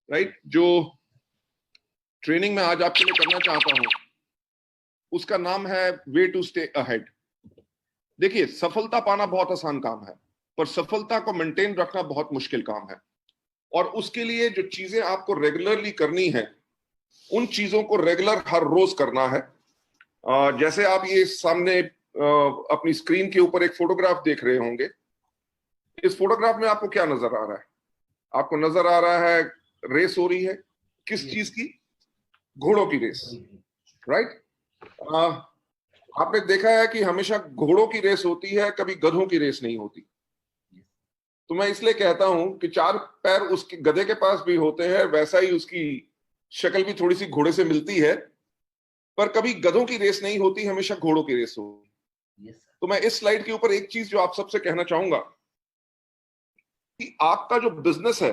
Right. जो training में आज आपके लिए करना चाहता हूं उसका नाम है वे टू स्टे अहेड। देखिए, सफलता पाना बहुत आसान काम है, पर सफलता को मेंटेन रखना बहुत मुश्किल काम है। और उसके लिए जो चीजें आपको रेगुलरली करनी है, उन चीजों को रेगुलर हर रोज करना है। जैसे आप ये सामने अपनी स्क्रीन के ऊपर एक फोटोग्राफ देख रहे होंगे। इस फोटोग्राफ में आपको क्या नजर आ रहा है? आपको नजर आ रहा है रेस हो रही है। किस चीज की? घोड़ों की रेस, राइट। आपने देखा है कि हमेशा घोड़ों की रेस होती है, कभी गधों की रेस नहीं होती। तो मैं इसलिए कहता हूं कि चार पैर उसके गधे के पास भी होते हैं, वैसा ही उसकी शक्ल भी थोड़ी सी घोड़े से मिलती है, पर कभी गधों की रेस नहीं होती, हमेशा घोड़ों की रेस होती। तो मैं इस स्लाइड के ऊपर एक चीज जो आप सबसे कहना चाहूंगा कि आपका जो बिजनेस है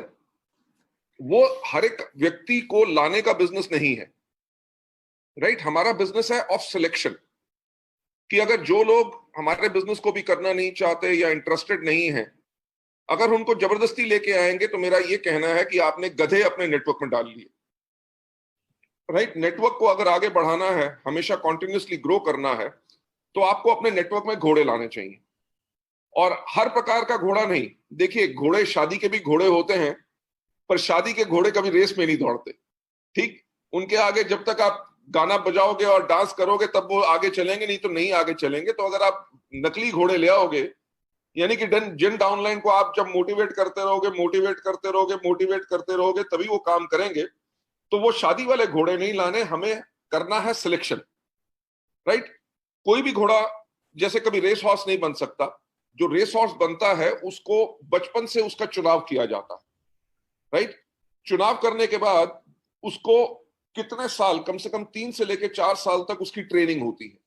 वो हर एक व्यक्ति को लाने का बिजनेस नहीं है, राइट। हमारा बिजनेस है ऑफ सिलेक्शन, कि अगर जो लोग हमारे बिजनेस को भी करना नहीं चाहते या इंटरेस्टेड नहीं है, अगर उनको जबरदस्ती लेके आएंगे तो मेरा ये कहना है कि आपने गधे अपने नेटवर्क में डाल लिए, राइट। नेटवर्क को अगर आगे बढ़ाना है, हमेशा कॉन्टिन्यूसली ग्रो करना है, तो आपको अपने नेटवर्क में घोड़े लाने चाहिए। और हर प्रकार का घोड़ा नहीं। देखिए, घोड़े शादी के भी घोड़े होते हैं, पर शादी के घोड़े कभी रेस में नहीं दौड़ते, ठीक। उनके आगे जब तक आप गाना बजाओगे और डांस करोगे तब वो आगे चलेंगे, नहीं तो नहीं आगे चलेंगे। तो अगर आप नकली घोड़े ले आओगे, यानी कि जिन डाउनलाइन को आप जब मोटिवेट करते रहोगे, मोटिवेट करते रहोगे, मोटिवेट करते रहोगे, तभी वो काम करेंगे। तो वो शादी वाले घोड़े नहीं लाने, हमें करना है सिलेक्शन, राइट। कोई भी घोड़ा जैसे कभी रेस हॉर्स नहीं बन सकता। जो रेस हॉर्स बनता है उसको बचपन से उसका चुनाव किया जाता है, राइट। चुनाव करने के बाद उसको कितने साल, कम से कम 3 से लेकर 4 साल तक उसकी ट्रेनिंग होती है।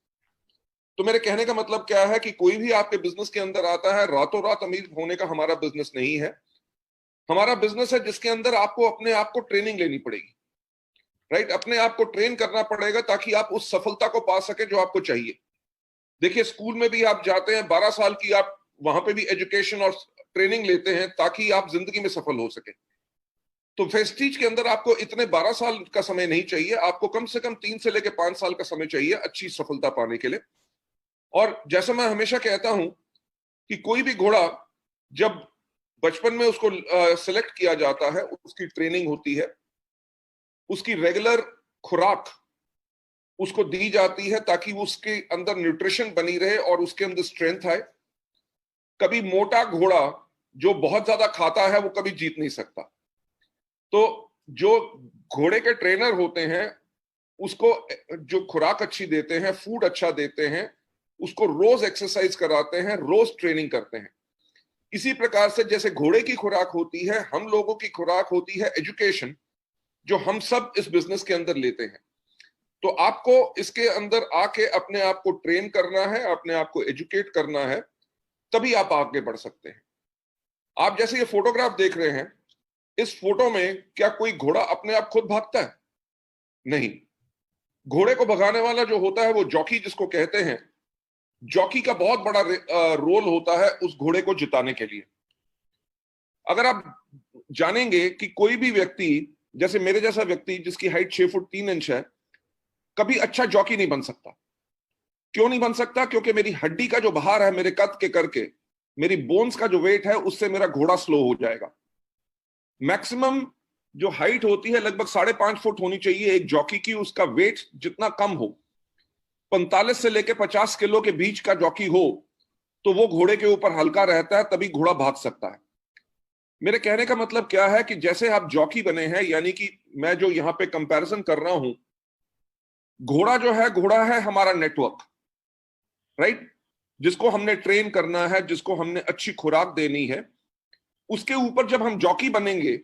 तो मेरे कहने का मतलब क्या है कि कोई भी आपके बिजनेस के अंदर आता है, रातों रात अमीर होने का हमारा बिजनेस नहीं है। हमारा बिजनेस है जिसके अंदर आपको अपने आप को ट्रेनिंग लेनी पड़ेगी, राइट। अपने आप को ट्रेन करना पड़ेगा ताकि आप उस सफलता को पा सके जो आपको चाहिए। देखिए, स्कूल में भी आप जाते हैं, 12 साल की आप वहां पे भी एजुकेशन और ट्रेनिंग लेते हैं ताकि आप जिंदगी में सफल हो सके। तो वेस्टीज के अंदर आपको इतने 12 साल का समय नहीं चाहिए, आपको कम से कम 3 से लेकर 5 साल का समय चाहिए अच्छी सफलता पाने के लिए। और जैसा मैं हमेशा कहता हूं कि कोई भी घोड़ा जब बचपन में उसको सिलेक्ट किया जाता है, उसकी ट्रेनिंग होती है, उसकी रेगुलर खुराक उसको दी जाती है ताकि उसके अंदर न्यूट्रिशन बनी रहे और उसके अंदर स्ट्रेंथ आए। कभी मोटा घोड़ा जो बहुत ज्यादा खाता है वो कभी जीत नहीं सकता। तो जो घोड़े के ट्रेनर होते हैं उसको जो खुराक अच्छी देते हैं, फूड अच्छा देते हैं, उसको रोज एक्सरसाइज कराते हैं, रोज ट्रेनिंग करते हैं। इसी प्रकार से जैसे घोड़े की खुराक होती है, हम लोगों की खुराक होती है एजुकेशन, जो हम सब इस बिजनेस के अंदर लेते हैं। तो आपको इसके अंदर आके अपने आप को ट्रेन करना है, अपने आप को एजुकेट करना है, तभी आप आगे बढ़ सकते हैं। आप जैसे ये फोटोग्राफ देख रहे हैं, इस फोटो में क्या कोई घोड़ा अपने आप खुद भागता है? नहीं। घोड़े को भगाने वाला जो होता है वो जॉकी जिसको कहते हैं, जॉकी का बहुत बड़ा रोल होता है उस घोड़े को जिताने के लिए। अगर आप जानेंगे कि कोई भी व्यक्ति, जैसे मेरे जैसा व्यक्ति जिसकी हाइट 6 फुट 3 इंच है, कभी अच्छा जॉकी नहीं बन सकता। क्यों नहीं बन सकता? क्योंकि मेरी हड्डी का जो भार है मेरे कद के करके, मेरी बोन्स का जो वेट है उससे मेरा घोड़ा स्लो हो जाएगा। मैक्सिमम जो हाइट होती है लगभग 5.5 फुट होनी चाहिए एक जॉकी की, उसका वेट जितना कम हो, 45 से लेकर 50 किलो के बीच का जॉकी हो, तो वो घोड़े के ऊपर हल्का रहता है, तभी घोड़ा भाग सकता है। मेरे कहने का मतलब क्या है कि जैसे आप जॉकी बने हैं, यानी कि मैं जो यहां पे कंपैरिजन कर रहा हूं, घोड़ा जो है, घोड़ा है हमारा नेटवर्क, राइट, जिसको हमने ट्रेन करना है, जिसको हमने अच्छी खुराक देनी है। उसके ऊपर जब हम जॉकी बनेंगे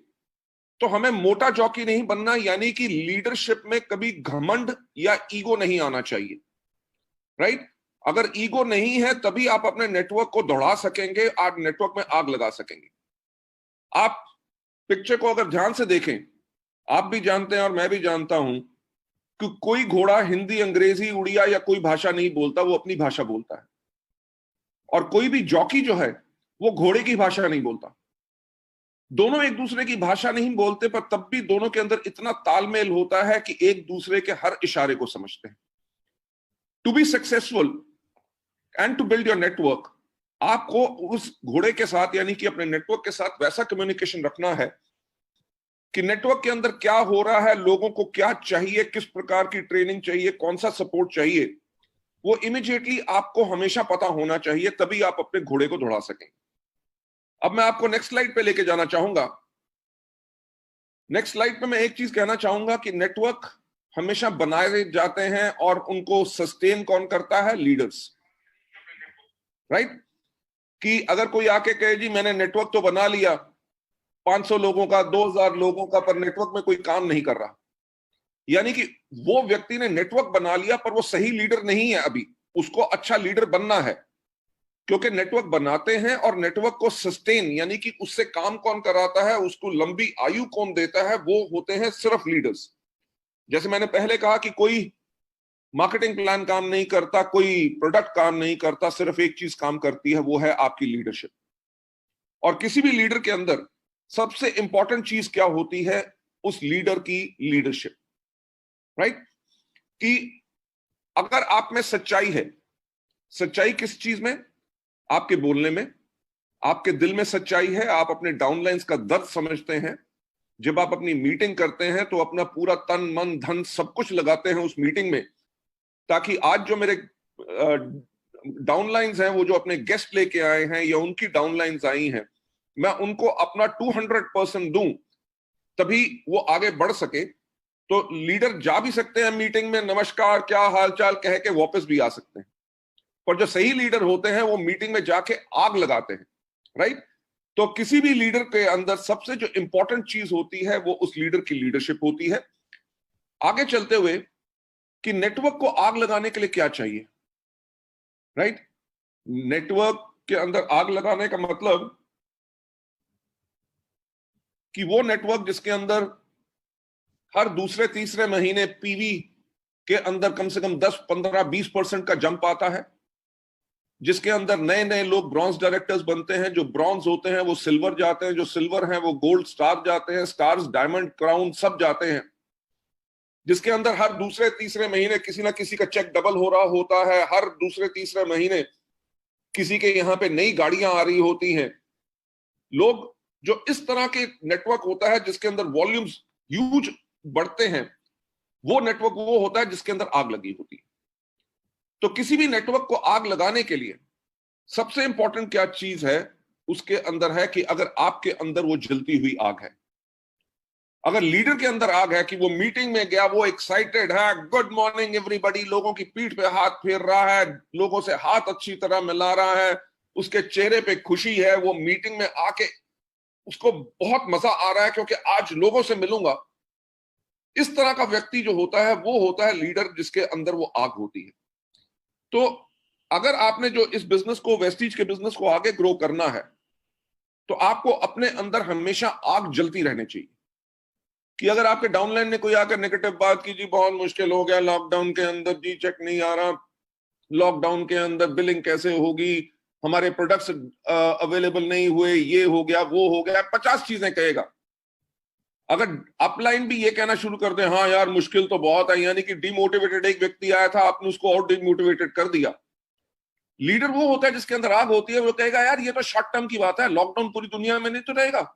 तो हमें मोटा जॉकी नहीं बनना, यानी कि लीडरशिप में कभी घमंड या ईगो नहीं आना चाहिए, राइट। अगर ईगो नहीं है तभी आप अपने नेटवर्क को दौड़ा सकेंगे, आप नेटवर्क में आग लगा सकेंगे। आप पिक्चर को अगर ध्यान से देखें, आप भी जानते हैं और मैं भी जानता हूं कि कोई घोड़ा हिंदी, अंग्रेजी, उड़िया या कोई भाषा नहीं बोलता, वो अपनी भाषा बोलता है। और कोई भी जॉकी जो है वो घोड़े की भाषा नहीं बोलता। दोनों एक दूसरे की भाषा नहीं बोलते, पर तब भी दोनों के अंदर इतना तालमेल होता है कि एक दूसरे के हर इशारे को समझते हैं। To be successful and to build your network, आपको उस घोड़े के साथ यानी कि अपने नेटवर्क के साथ वैसा कम्युनिकेशन रखना है कि नेटवर्क के अंदर क्या हो रहा है, लोगों को क्या चाहिए, किस प्रकार की ट्रेनिंग चाहिए, कौन सा सपोर्ट चाहिए, वो इमीडिएटली आपको हमेशा पता होना चाहिए, तभी आप अपने घोड़े को दौड़ा सकें। अब मैं आपको नेक्स्ट स्लाइड पे लेके जाना चाहूंगा। नेक्स्ट स्लाइड पे मैं एक चीज कहना चाहूंगा कि नेटवर्क हमेशा बनाए जाते हैं और उनको सस्टेन कौन करता है? Leaders, right? कि अगर कोई आके कहे जी मैंने नेटवर्क तो बना लिया 500 लोगों का, 2000 लोगों का, पर नेटवर्क में कोई काम नहीं कर रहा, यानी कि वो व्यक्ति ने नेटवर्क बना लिया पर वो सही लीडर नहीं है। अभी उसको अच्छा लीडर बनना है, क्योंकि नेटवर्क बनाते हैं और नेटवर्क को सस्टेन यानी कि उससे काम कौन कराता है, उसको लंबी आयु कौन देता है, वो होते हैं सिर्फ लीडर्स। जैसे मैंने पहले कहा कि कोई मार्केटिंग प्लान काम नहीं करता, कोई प्रोडक्ट काम नहीं करता, सिर्फ एक चीज काम करती है, वो है आपकी लीडरशिप। और किसी भी लीडर के अंदर सबसे इंपॉर्टेंट चीज क्या होती है? उस लीडर की लीडरशिप, राइट? कि अगर आप में सच्चाई है, सच्चाई किस चीज में? आपके बोलने में, आपके दिल में सच्चाई है, आप अपने डाउनलाइंस का दर्द समझते हैं। जब आप अपनी मीटिंग करते हैं तो अपना पूरा तन मन धन सब कुछ लगाते हैं उस मीटिंग में, ताकि आज जो मेरे डाउनलाइंस हैं, वो जो अपने गेस्ट लेके आए हैं या उनकी डाउनलाइंस आई हैं, मैं उनको अपना 200% दूं, तभी वो आगे बढ़ सके। तो लीडर जा भी सकते हैं मीटिंग में, नमस्कार क्या हालचाल कह के वापस भी आ सकते हैं, पर जो सही लीडर होते हैं वो मीटिंग में जाके आग लगाते हैं, राइट? तो किसी भी लीडर के अंदर सबसे जो इंपॉर्टेंट चीज होती है वो उस लीडर की लीडरशिप होती है। आगे चलते हुए कि नेटवर्क को आग लगाने के लिए क्या चाहिए, राइट? नेटवर्क के अंदर आग लगाने का मतलब कि वो नेटवर्क जिसके अंदर हर दूसरे तीसरे महीने पीवी के अंदर कम से कम 10, 15, 20% का जंप आता है, जिसके अंदर नए नए लोग ब्रॉन्ज डायरेक्टर्स बनते हैं, जो ब्रॉन्ज होते हैं वो सिल्वर जाते हैं, जो सिल्वर हैं वो गोल्ड स्टार जाते हैं, स्टार्स डायमंड क्राउन सब जाते हैं, जिसके अंदर हर दूसरे तीसरे महीने किसी ना किसी का चेक डबल हो रहा होता है, हर दूसरे तीसरे महीने किसी के यहाँ पे नई गाड़ियां आ रही होती हैं। लोग जो इस तरह के नेटवर्क होता है जिसके अंदर वॉल्यूम्स ह्यूज बढ़ते हैं, वो नेटवर्क वो होता है जिसके अंदर आग लगी होती है। तो किसी भी नेटवर्क को आग लगाने के लिए सबसे इंपॉर्टेंट क्या चीज है? उसके अंदर है कि अगर आपके अंदर वो जलती हुई आग है, अगर लीडर के अंदर आग है कि वो मीटिंग में गया, वो एक्साइटेड है, गुड मॉर्निंग एवरीबॉडी, लोगों की पीठ पे हाथ फेर रहा है, लोगों से हाथ अच्छी तरह मिला रहा है, उसके चेहरे पे खुशी है, वो मीटिंग में आके उसको बहुत मजा आ रहा है क्योंकि आज लोगों से मिलूंगा, इस तरह का व्यक्ति जो होता है वो होता है लीडर जिसके अंदर वो आग होती है। तो अगर आपने जो इस बिजनेस को, वेस्टीज के बिजनेस को आगे ग्रो करना है, तो आपको अपने अंदर हमेशा आग जलती रहनी चाहिए। कि अगर आपके डाउनलाइन ने कोई आकर नेगेटिव बात की, जी बहुत मुश्किल हो गया लॉकडाउन के अंदर, जी चेक नहीं आ रहा, लॉकडाउन के अंदर बिलिंग कैसे होगी, हमारे प्रोडक्ट्स अवेलेबल नहीं हुए, ये हो गया वो हो गया, 50 चीजें कहेगा। अगर अपलाइन भी ये कहना शुरू कर दे, हाँ यार मुश्किल तो बहुत है, यानी कि डिमोटिवेटेड एक व्यक्ति आया था, आपने उसको और डिमोटिवेटेड कर दिया। लीडर वो होता है जिसके अंदर आग होती है, वो कहेगा यार ये तो शॉर्ट टर्म की बात है, लॉकडाउन पूरी दुनिया में नहीं तो रहेगा।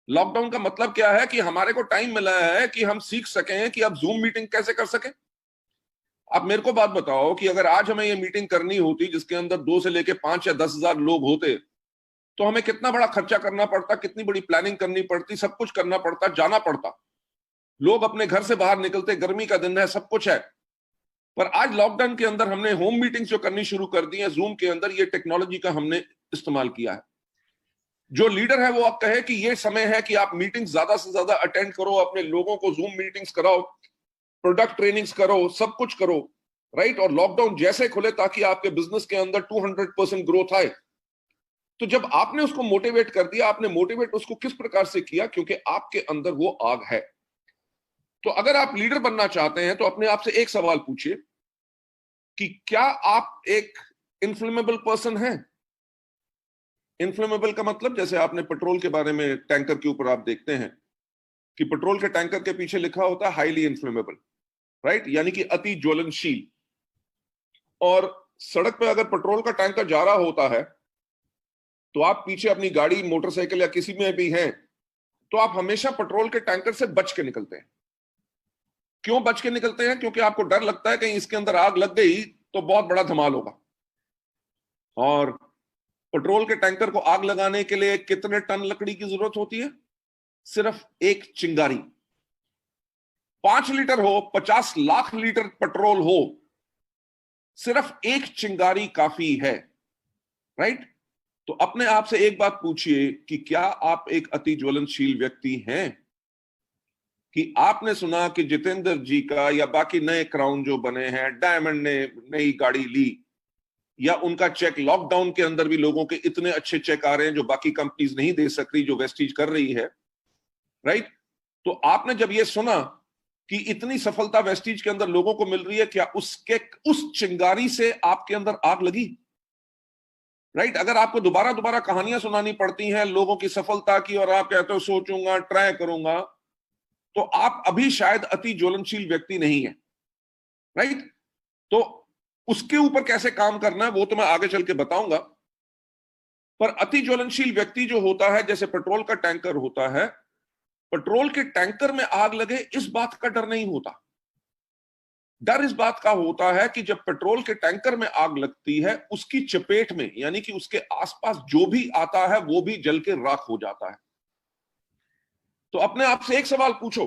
लॉकडाउन का मतलब क्या है? कि हमारे को टाइम मिला है कि हम सीख सकें कि अब जूम मीटिंग कैसे कर सकें। आप मेरे को बात बताओ कि अगर आज हमें ये मीटिंग करनी होती जिसके अंदर 2 से लेके 5 या 10,000 लोग होते, तो हमें कितना बड़ा खर्चा करना पड़ता, कितनी बड़ी प्लानिंग करनी पड़ती, सब कुछ करना पड़ता, जाना पड़ता, लोग अपने घर से बाहर निकलते, गर्मी का दिन है, सब कुछ है। पर आज लॉकडाउन के अंदर हमने होम मीटिंग्स जो करनी शुरू कर दी है जूम के अंदर, ये टेक्नोलॉजी का हमने इस्तेमाल किया है। जो लीडर है वो आप कहे कि ये समय है कि आप मीटिंग्स ज्यादा से ज्यादा अटेंड करो, अपने लोगों को जूम मीटिंग्स कराओ, प्रोडक्ट ट्रेनिंग्स करो, सब कुछ करो, राइट? और लॉकडाउन जैसे खुले ताकि आपके बिजनेस के अंदर 200% ग्रोथ आए। तो जब आपने उसको मोटिवेट कर दिया, आपने मोटिवेट उसको किस प्रकार से किया? क्योंकि आपके अंदर वो आग है। तो अगर आप लीडर बनना चाहते हैं तो अपने आप से एक सवाल पूछिए कि क्या आप एक इन्फ्लेमेबल पर्सन हैं? इनफ्लेमेबल का मतलब, जैसे आपने पेट्रोल के बारे में टैंकर के ऊपर आप देखते हैं कि पेट्रोल के टैंकर के पीछे लिखा होता है हाईली इन्फ्लेमेबल, राइट, यानी कि अति ज्वलनशील। और सड़क पे अगर पेट्रोल का टैंकर जा रहा होता है तो आप पीछे अपनी गाड़ी, मोटरसाइकिल या किसी में भी हैं, तो आप हमेशा पेट्रोल के टैंकर से बच के निकलते हैं। क्यों बच के निकलते हैं? क्योंकि आपको डर लगता है कहीं इसके अंदर आग लग गई तो बहुत बड़ा धमाल होगा। और पेट्रोल के टैंकर को आग लगाने के लिए कितने टन लकड़ी की जरूरत होती है? सिर्फ एक चिंगारी। 5 लीटर हो, 50 लाख लीटर पेट्रोल हो, सिर्फ एक चिंगारी काफी है, राइट? तो अपने आप से एक बात पूछिए कि क्या आप एक अति ज्वलनशील व्यक्ति हैं? कि आपने सुना कि जितेंद्र जी का या बाकी नए क्राउन जो बने हैं, डायमंड ने नई गाड़ी ली, या उनका चेक, लॉकडाउन के अंदर भी लोगों के इतने अच्छे चेक आ रहे हैं जो बाकी कंपनीज नहीं दे सकती, जो वेस्टीज कर रही है, राइट? तो आपने जब ये सुना कि इतनी सफलता वेस्टीज के अंदर लोगों को मिल रही है, क्या उस चिंगारी से आपके अंदर आग लगी? राइट? अगर आपको दोबारा दोबारा कहानियां सुनानी पड़ती हैं लोगों की सफलता की और आप कहते हो सोचूंगा, ट्राई करूंगा, तो आप अभी शायद अति ज्वलनशील व्यक्ति नहीं है, राइट? तो उसके ऊपर कैसे काम करना है वो तो मैं आगे चल के बताऊंगा। पर अति ज्वलनशील व्यक्ति जो होता है, जैसे पेट्रोल का टैंकर होता है, पेट्रोल के टैंकर में आग लगे इस बात का डर नहीं होता। डर इस बात का होता है कि जब पेट्रोल के टैंकर में आग लगती है, उसकी चपेट में, यानी कि उसके आसपास जो भी आता है वो भी जल के राख हो जाता है। तो अपने आप से एक सवाल पूछो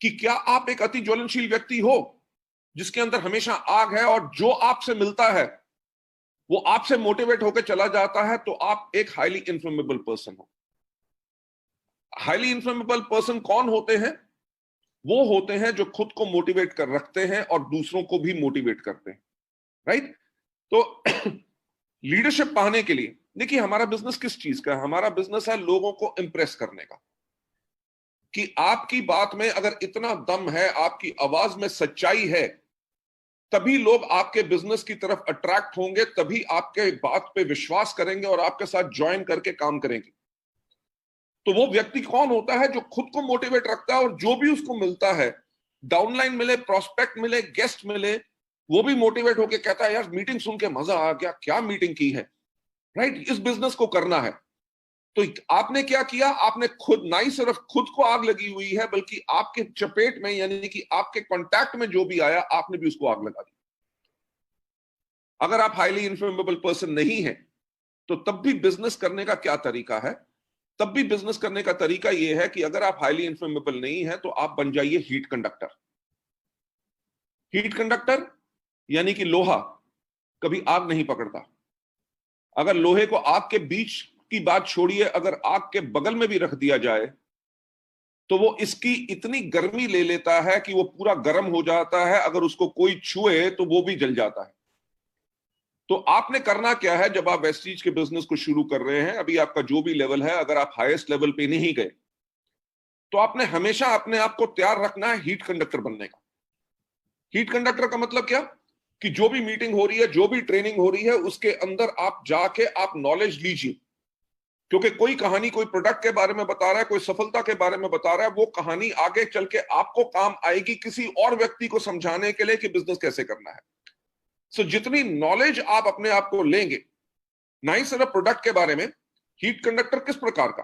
कि क्या आप एक अति ज्वलनशील व्यक्ति हो जिसके अंदर हमेशा आग है, और जो आपसे मिलता है वो आपसे मोटिवेट होकर चला जाता है, तो आप एक हाईली इन्फ्लेमेबल पर्सन हो। हाईली इन्फ्लेमेबल पर्सन कौन होते हैं? वो होते हैं जो खुद को मोटिवेट कर रखते हैं और दूसरों को भी मोटिवेट करते हैं, राइट? तो लीडरशिप पाने के लिए, देखिए हमारा बिजनेस किस चीज का है? हमारा बिजनेस है लोगों को इंप्रेस करने का। कि आपकी बात में अगर इतना दम है, आपकी आवाज में सच्चाई है, तभी लोग आपके बिजनेस की तरफ अट्रैक्ट होंगे, तभी आपके बात पे विश्वास करेंगे और आपके साथ ज्वाइन करके काम करेंगे। तो वो व्यक्ति कौन होता है? जो खुद को मोटिवेट रखता है और जो भी उसको मिलता है, डाउनलाइन मिले, प्रोस्पेक्ट मिले, गेस्ट मिले, वो भी मोटिवेट होके कहता है यार मीटिंग सुन के मजा आ गया, क्या मीटिंग की है, राइट? इस बिजनेस को करना है। तो आपने क्या किया? आपने खुद, ना ही सिर्फ खुद को आग लगी हुई है, बल्कि आपके चपेट में, यानी कि आपके कांटेक्ट में जो भी आया, आपने भी उसको आग लगा दी। अगर आप हाईली इन्फ्लेमेबल पर्सन नहीं है, तो तब भी बिजनेस करने का क्या तरीका है? तब भी बिजनेस करने का तरीका यह है कि अगर आप हाईली इन्फ्लेमेबल नहीं है तो आप बन जाइए हीट कंडक्टर। हीट कंडक्टर यानी कि लोहा कभी आग नहीं पकड़ता। अगर लोहे को आग के बीच की बात छोड़िए, अगर आग के बगल में भी रख दिया जाए तो वो इसकी इतनी गर्मी ले लेता है कि वो पूरा गर्म हो जाता है, अगर उसको कोई छुए तो वो भी जल जाता है। तो आपने करना क्या है? जब आप वेस्टीज के बिजनेस को शुरू कर रहे हैं, अभी आपका जो भी लेवल है, अगर आप हाईएस्ट लेवल पे नहीं गए, तो आपने हमेशा अपने आप को तैयार रखना है हीट कंडक्टर बनने का। हीट कंडक्टर का मतलब क्या? कि जो भी मीटिंग हो रही है, जो भी ट्रेनिंग हो रही है, उसके अंदर आप जाके आप नॉलेज लीजिए। क्योंकि कोई कहानी कोई प्रोडक्ट के बारे में बता रहा है, कोई सफलता के बारे में बता रहा है, वो कहानी आगे चल के आपको काम आएगी किसी और व्यक्ति को समझाने के लिए कि बिजनेस कैसे करना है। सो जितनी नॉलेज आप अपने आप को लेंगे, ना ही सिर्फ प्रोडक्ट के बारे में, हीट कंडक्टर किस प्रकार का,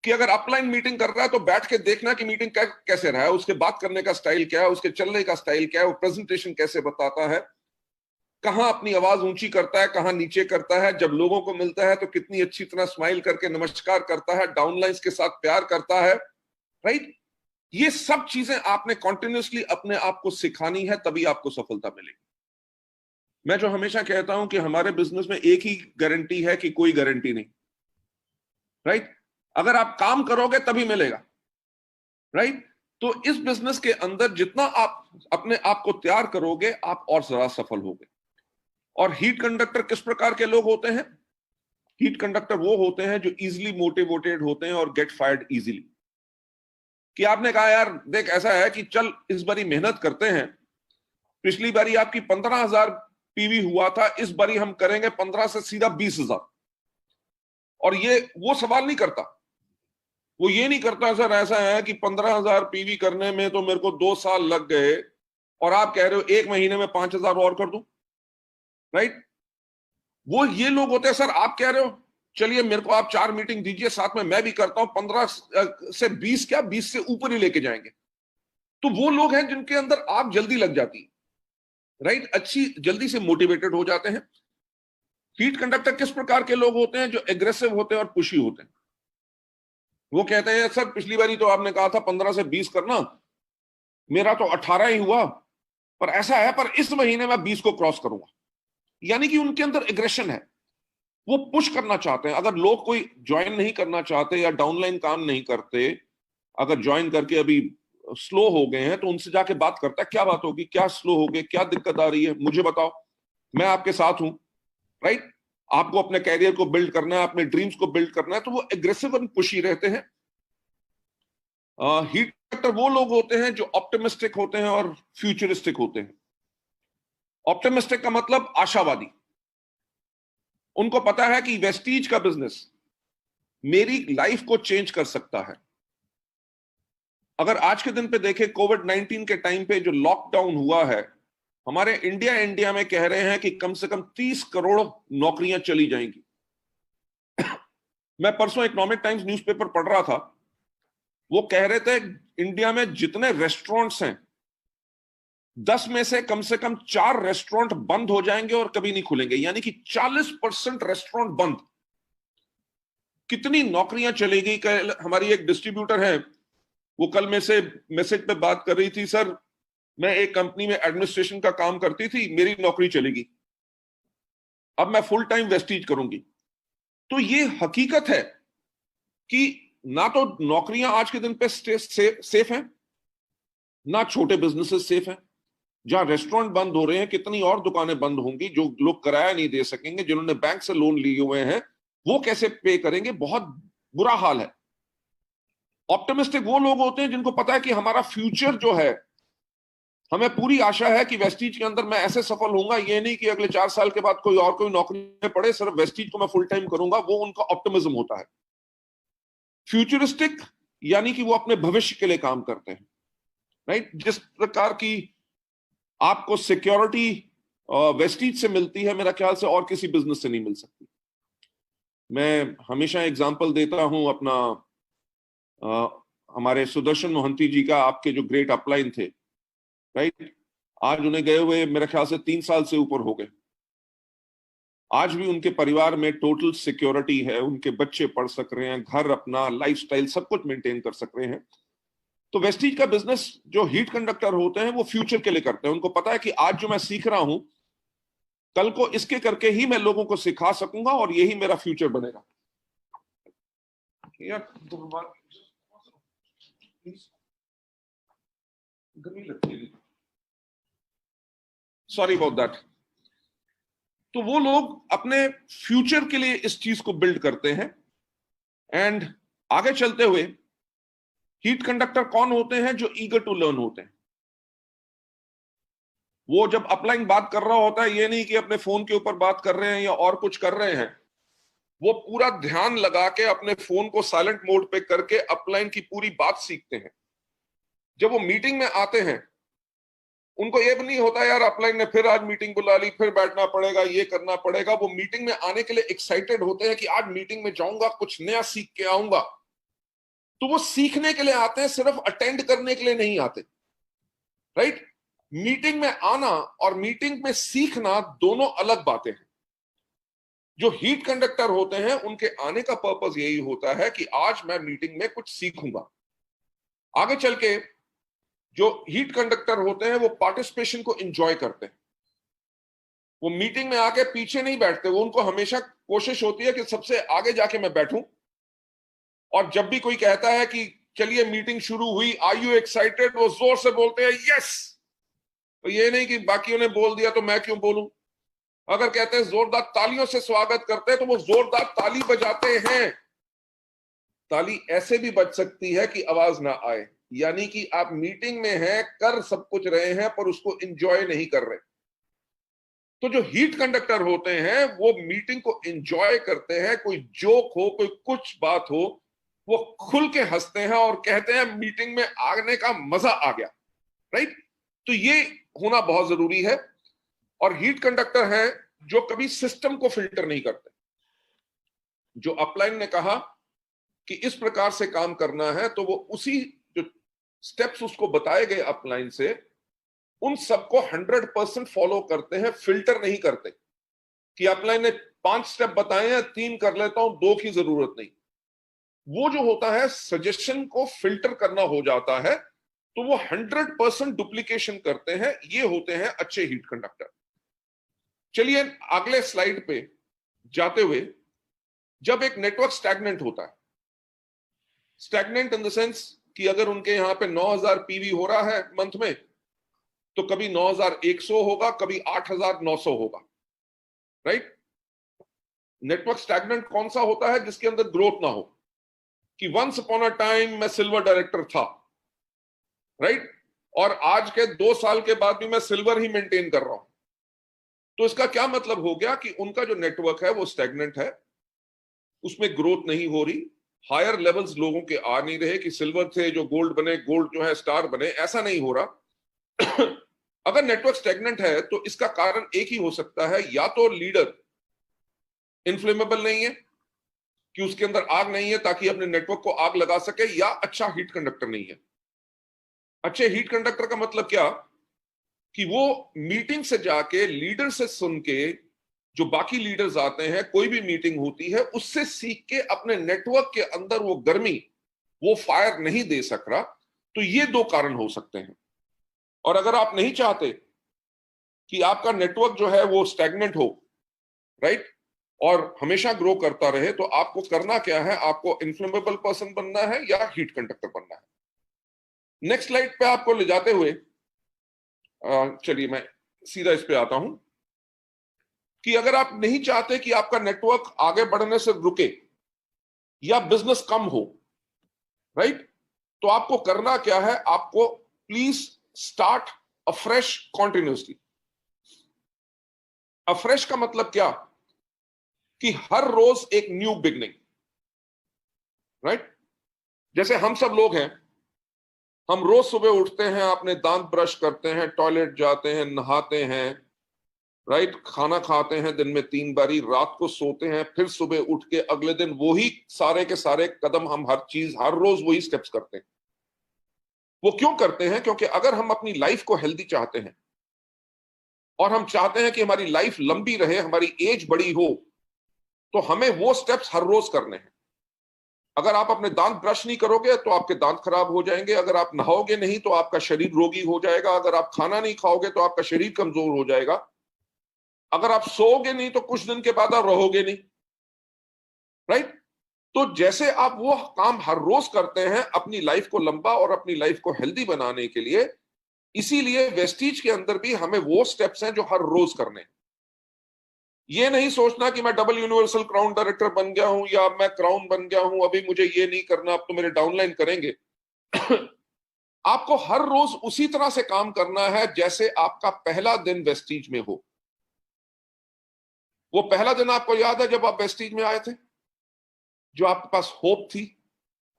कि अगर अपलाइन मीटिंग कर रहा है तो बैठ के देखना कि मीटिंग कैसे रहा है, उसके बात करने का स्टाइल क्या है, उसके चलने का स्टाइल क्या है, वो प्रेजेंटेशन कैसे बताता है, कहां अपनी आवाज ऊंची करता है, कहां नीचे करता है, जब लोगों को मिलता है तो कितनी अच्छी तरह स्माइल करके नमस्कार करता है, डाउनलाइंस के साथ प्यार करता है, राइट? ये सब चीजें आपने कॉन्टिन्यूसली अपने आप को सिखानी है, तभी आपको सफलता मिलेगी। मैं जो हमेशा कहता हूं कि हमारे बिजनेस में एक ही गारंटी है कि कोई गारंटी नहीं, राइट? अगर आप काम करोगे तभी मिलेगा, राइट? तो इस बिजनेस के अंदर जितना आप अपने आप को तैयार करोगे, आप और ज्यादा सफल होगे। और हीट कंडक्टर किस प्रकार के लोग होते हैं? हीट कंडक्टर वो होते हैं जो इजीली मोटिवेटेड होते हैं और गेट फायर्ड इजीली। कि आपने कहा यार देख ऐसा है कि चल इस बारी मेहनत करते हैं, पिछली बारी आपकी 15,000 पीवी हुआ था, इस बारी हम करेंगे 15 से सीधा 20,000। और ये वो सवाल नहीं करता, वो ये नहीं करता सर ऐसा है कि 15,000 पीवी करने में तो मेरे को 2 साल लग गए और आप कह रहे हो 1 महीने में 5,000 और कर दूं, राइट? वो ये लोग होते हैं, सर आप कह रहे हो चलिए मेरे को आप 4 मीटिंग दीजिए, साथ में मैं भी करता हूं, 15 से 20 क्या 20 से ऊपर ही लेके जाएंगे। तो वो लोग हैं जिनके अंदर आग जल्दी लग जाती है, राइट? अच्छी जल्दी से मोटिवेटेड हो जाते हैं। हीट कंडक्टर किस प्रकार के लोग होते हैं? जो एग्रेसिव होते हैं और पुशी होते हैं। वो कहते हैं सर पिछली बारी तो आपने कहा था 15 से 20 करना, मेरा तो 18 ही हुआ, पर ऐसा है पर इस महीने में 20 को क्रॉस करूंगा। यानी कि उनके अंदर एग्रेशन है, वो पुश करना चाहते हैं। अगर लोग कोई ज्वाइन नहीं करना चाहते या डाउनलाइन काम नहीं करते, अगर ज्वाइन करके अभी स्लो हो गए हैं, तो उनसे जाके बात करता है, क्या बात होगी, क्या स्लो हो गए, क्या दिक्कत आ रही है, मुझे बताओ, मैं आपके साथ हूं, राइट? आपको अपने कैरियर को बिल्ड करना है, अपने ड्रीम्स को बिल्ड करना है, तो वो एग्रेसिव एंड पुशी रहते हैं। हीट कंडक्टर वो लोग होते हैं जो ऑप्टिमिस्टिक होते हैं और फ्यूचरिस्टिक होते हैं। ऑप्टिमिस्टिक का मतलब आशावादी। उनको पता है कि वेस्टीज का बिजनेस मेरी लाइफ को चेंज कर सकता है। अगर आज के दिन पे देखें, कोविड-19 के टाइम पे जो लॉकडाउन हुआ है, हमारे इंडिया में कह रहे हैं कि कम से कम 30 करोड़ नौकरियां चली जाएंगी। मैं परसों इकोनॉमिक टाइम्स न्यूज़पेपर पढ़ रहा था, वो कह रहे थे इंडिया में जितने रेस्टोरेंट्स हैं, 10 में से कम 4 रेस्टोरेंट बंद हो जाएंगे और कभी नहीं खुलेंगे। यानी कि 40% रेस्टोरेंट बंद। कितनी नौकरियां चलेगी? कल हमारी एक डिस्ट्रीब्यूटर है, वो कल में से मैसेज पे बात कर रही थी, सर मैं एक कंपनी में एडमिनिस्ट्रेशन का काम करती थी, मेरी नौकरी चलेगी, अब मैं फुल टाइम वेस्टीज करूंगी। तो ये हकीकत है कि ना तो नौकरियां आज के दिन पे सेफ हैं, ना छोटे बिजनेसेस सेफ हैं। जहां रेस्टोरेंट बंद हो रहे हैं, कितनी और दुकानें बंद होंगी, जो लोग किराया नहीं दे सकेंगे, जिन्होंने बैंक से लोन लिए हुए हैं, वो कैसे पे करेंगे? बहुत बुरा हाल है। ऑप्टिमिस्टिक वो लोग होते हैं जिनको पता है कि हमारा फ्यूचर जो है, हमें पूरी आशा है कि वेस्टीज के अंदर मैं ऐसे सफल होऊंगा, ये नहीं कि अगले 4 साल के बाद कोई नौकरी में पड़े, सिर्फ वेस्टीज को मैं फुल टाइम करूंगा। वो उनका ऑप्टिमिज्म होता है। फ्यूचरिस्टिक यानी कि वो अपने भविष्य के लिए काम करते हैं, राइट? जिस प्रकार की आपको सिक्योरिटी वेस्टीज से मिलती है, मेरा ख्याल से और किसी बिजनेस से नहीं मिल सकती। मैं हमेशा एग्जांपल देता हूं अपना, हमारे सुदर्शन मोहंती जी का, आपके जो ग्रेट अपलाइन थे, राइट? आज उन्हें गए हुए मेरे ख्याल से 3 साल से ऊपर हो गए। आज भी उनके परिवार में टोटल सिक्योरिटी है, उनके बच्चे पढ़ सक रहे हैं, घर, अपना लाइफस्टाइल सब कुछ मेंटेन कर सक रहे हैं। तो वेस्टीज का बिजनेस जो हीट कंडक्टर होते हैं, वो फ्यूचर के लिए करते हैं। उनको पता है कि आज जो मैं सीख रहा हूं, कल को इसके करके ही मैं लोगों को सिखा सकूंगा और यही मेरा फ्यूचर बनेगा। यार सॉरी अबाउट दैट। तो वो लोग अपने फ्यूचर के लिए इस चीज को बिल्ड करते हैं। एंड आगे चलते हुए, हीट कंडक्टर कौन होते हैं? जो ईगर टू लर्न होते हैं। वो जब अपलाइन बात कर रहा होता है, ये नहीं कि अपने फोन के ऊपर बात कर रहे हैं या और कुछ कर रहे हैं, वो पूरा ध्यान लगा के अपने फोन को साइलेंट मोड पे करके अपलाइन की पूरी बात सीखते हैं। जब वो मीटिंग में आते हैं, उनको ये भी नहीं होता यार अपलाइन ने फिर आज मीटिंग बुला ली, फिर बैठना पड़ेगा, ये करना पड़ेगा। वो मीटिंग में आने के लिए एक्साइटेड होते हैं कि आज मीटिंग में जाऊंगा, कुछ नया सीख के आऊंगा। तो वो सीखने के लिए आते हैं, सिर्फ अटेंड करने के लिए नहीं आते, राइट? मीटिंग में आना और मीटिंग में सीखना दोनों अलग बातें हैं। जो हीट कंडक्टर होते हैं, उनके आने का पर्पस यही होता है कि आज मैं मीटिंग में कुछ सीखूंगा। आगे चल के जो हीट कंडक्टर होते हैं, वो पार्टिसिपेशन को एंजॉय करते हैं। वो मीटिंग में आके पीछे नहीं बैठते, वो उनको हमेशा कोशिश होती है कि सबसे आगे जाके मैं बैठूं। और जब भी कोई कहता है कि चलिए मीटिंग शुरू हुई, आर यू एक्साइटेड, वो जोर से बोलते हैं यस। तो ये नहीं कि बाकियों ने बोल दिया तो मैं क्यों बोलूं। अगर कहते हैं जोरदार तालियों से स्वागत करते हैं, तो वो जोरदार ताली बजाते हैं। ताली ऐसे भी बज सकती है कि आवाज ना आए, यानी कि आप मीटिंग में हैं, कर सब कुछ रहे हैं, पर उसको एंजॉय नहीं कर रहे। तो जो हीट कंडक्टर होते हैं वो मीटिंग को एंजॉय करते हैं, कोई जोक हो, कोई कुछ बात हो, वो खुल के हंसते हैं और कहते हैं मीटिंग में आने का मजा आ गया, राइट? तो ये होना बहुत जरूरी है। और हीट कंडक्टर है जो कभी सिस्टम को फिल्टर नहीं करते। जो अपलाइन ने कहा कि इस प्रकार से काम करना है, तो वो उसी जो स्टेप्स उसको बताए गए अपलाइन से, उन सबको 100% फॉलो करते हैं, फिल्टर नहीं करते कि अपलाइन ने 5 स्टेप बताए हैं, 3 कर लेता हूं, 2 की जरूरत नहीं। वो जो होता है सजेशन को फिल्टर करना हो जाता है, तो वो 100% डुप्लीकेशन करते हैं। ये होते हैं अच्छे हीट कंडक्टर। चलिए अगले स्लाइड पे जाते हुए, जब एक नेटवर्क स्टैग्नेंट होता है, स्टैग्नेंट इन द सेंस कि अगर उनके यहां पे 9000 पीवी हो रहा है मंथ में, तो कभी 9100 होगा, कभी 8900 होगा, राइट? नेटवर्क स्टैग्नेंट कौन सा होता है? जिसके अंदर ग्रोथ ना हो, कि वंस अपॉन अ टाइम मैं सिल्वर डायरेक्टर था, राइट, और आज के 2 साल के बाद भी मैं सिल्वर ही मेंटेन कर रहा हूं। तो इसका क्या मतलब हो गया कि उनका जो नेटवर्क है वो स्टैग्नेंट है, उसमें ग्रोथ नहीं हो रही, हायर लेवल्स लोगों के आ नहीं रहे कि सिल्वर थे जो गोल्ड बने, गोल्ड जो है स्टार बने, ऐसा नहीं हो रहा। अगर नेटवर्क स्टैग्नेंट है तो इसका कारण एक ही हो सकता है, या तो लीडर इनफ्लेमेबल नहीं है कि उसके अंदर आग नहीं है ताकि अपने नेटवर्क को आग लगा सके, या अच्छा हीट कंडक्टर नहीं है। अच्छे हीट कंडक्टर का मतलब क्या? कि वो मीटिंग से जाके लीडर से सुन के, जो बाकी लीडर्स आते हैं, कोई भी मीटिंग होती है उससे सीख के अपने नेटवर्क के अंदर वो गर्मी, वो फायर नहीं दे सक रहा। तो ये 2 कारण हो सकते हैं। और अगर आप नहीं चाहते कि आपका नेटवर्क जो है वो स्टैग्नेंट हो, राइट, और हमेशा ग्रो करता रहे, तो आपको करना क्या है? आपको इन्फ्लेमेबल पर्सन बनना है या हीट कंडक्टर बनना है। नेक्स्ट स्लाइड पे आपको ले जाते हुए चलिए मैं सीधा इस पे आता हूं कि अगर आप नहीं चाहते कि आपका नेटवर्क आगे बढ़ने से रुके या बिजनेस कम हो, राइट, तो आपको करना क्या है? आपको please start afresh continuously. Afresh का मतलब क्या? कि हर रोज एक न्यू बिगनिंग, राइट? जैसे हम सब लोग हैं, हम रोज सुबह उठते हैं, अपने दांत ब्रश करते हैं, टॉयलेट जाते हैं, नहाते हैं, राइट, खाना खाते हैं दिन में 3 बारी, रात को सोते हैं, फिर सुबह उठ के अगले दिन वही सारे के सारे कदम, हम हर चीज हर रोज वही स्टेप्स करते हैं। वो क्यों करते हैं? क्योंकि अगर हम अपनी लाइफ को हेल्दी चाहते हैं और हम चाहते हैं कि हमारी लाइफ लंबी रहे, हमारी एज बड़ी हो, तो हमें वो स्टेप्स हर रोज करने हैं। अगर आप अपने दांत ब्रश नहीं करोगे तो आपके दांत खराब हो जाएंगे, अगर आप नहाओगे नहीं तो आपका शरीर रोगी हो जाएगा, अगर आप खाना नहीं खाओगे तो आपका शरीर कमजोर हो जाएगा, अगर आप सोओगे नहीं तो कुछ दिन के बाद आप रहोगे नहीं, राइट? तो जैसे आप वो काम हर रोज करते हैं अपनी लाइफ को लंबा और अपनी लाइफ को हेल्दी बनाने के लिए, इसीलिए वेस्टीज के अंदर भी हमें वो स्टेप्स हैं जो हर रोज करने हैं। ये नहीं सोचना कि मैं डबल यूनिवर्सल क्राउन डायरेक्टर बन गया हूं या मैं क्राउन बन गया हूं, अभी मुझे ये नहीं करना, अब तो मेरे डाउनलाइन करेंगे। आपको हर रोज उसी तरह से काम करना है जैसे आपका पहला दिन वेस्टीज में हो। वो पहला दिन आपको याद है जब आप वेस्टीज में आए थे? जो आपके पास होप थी,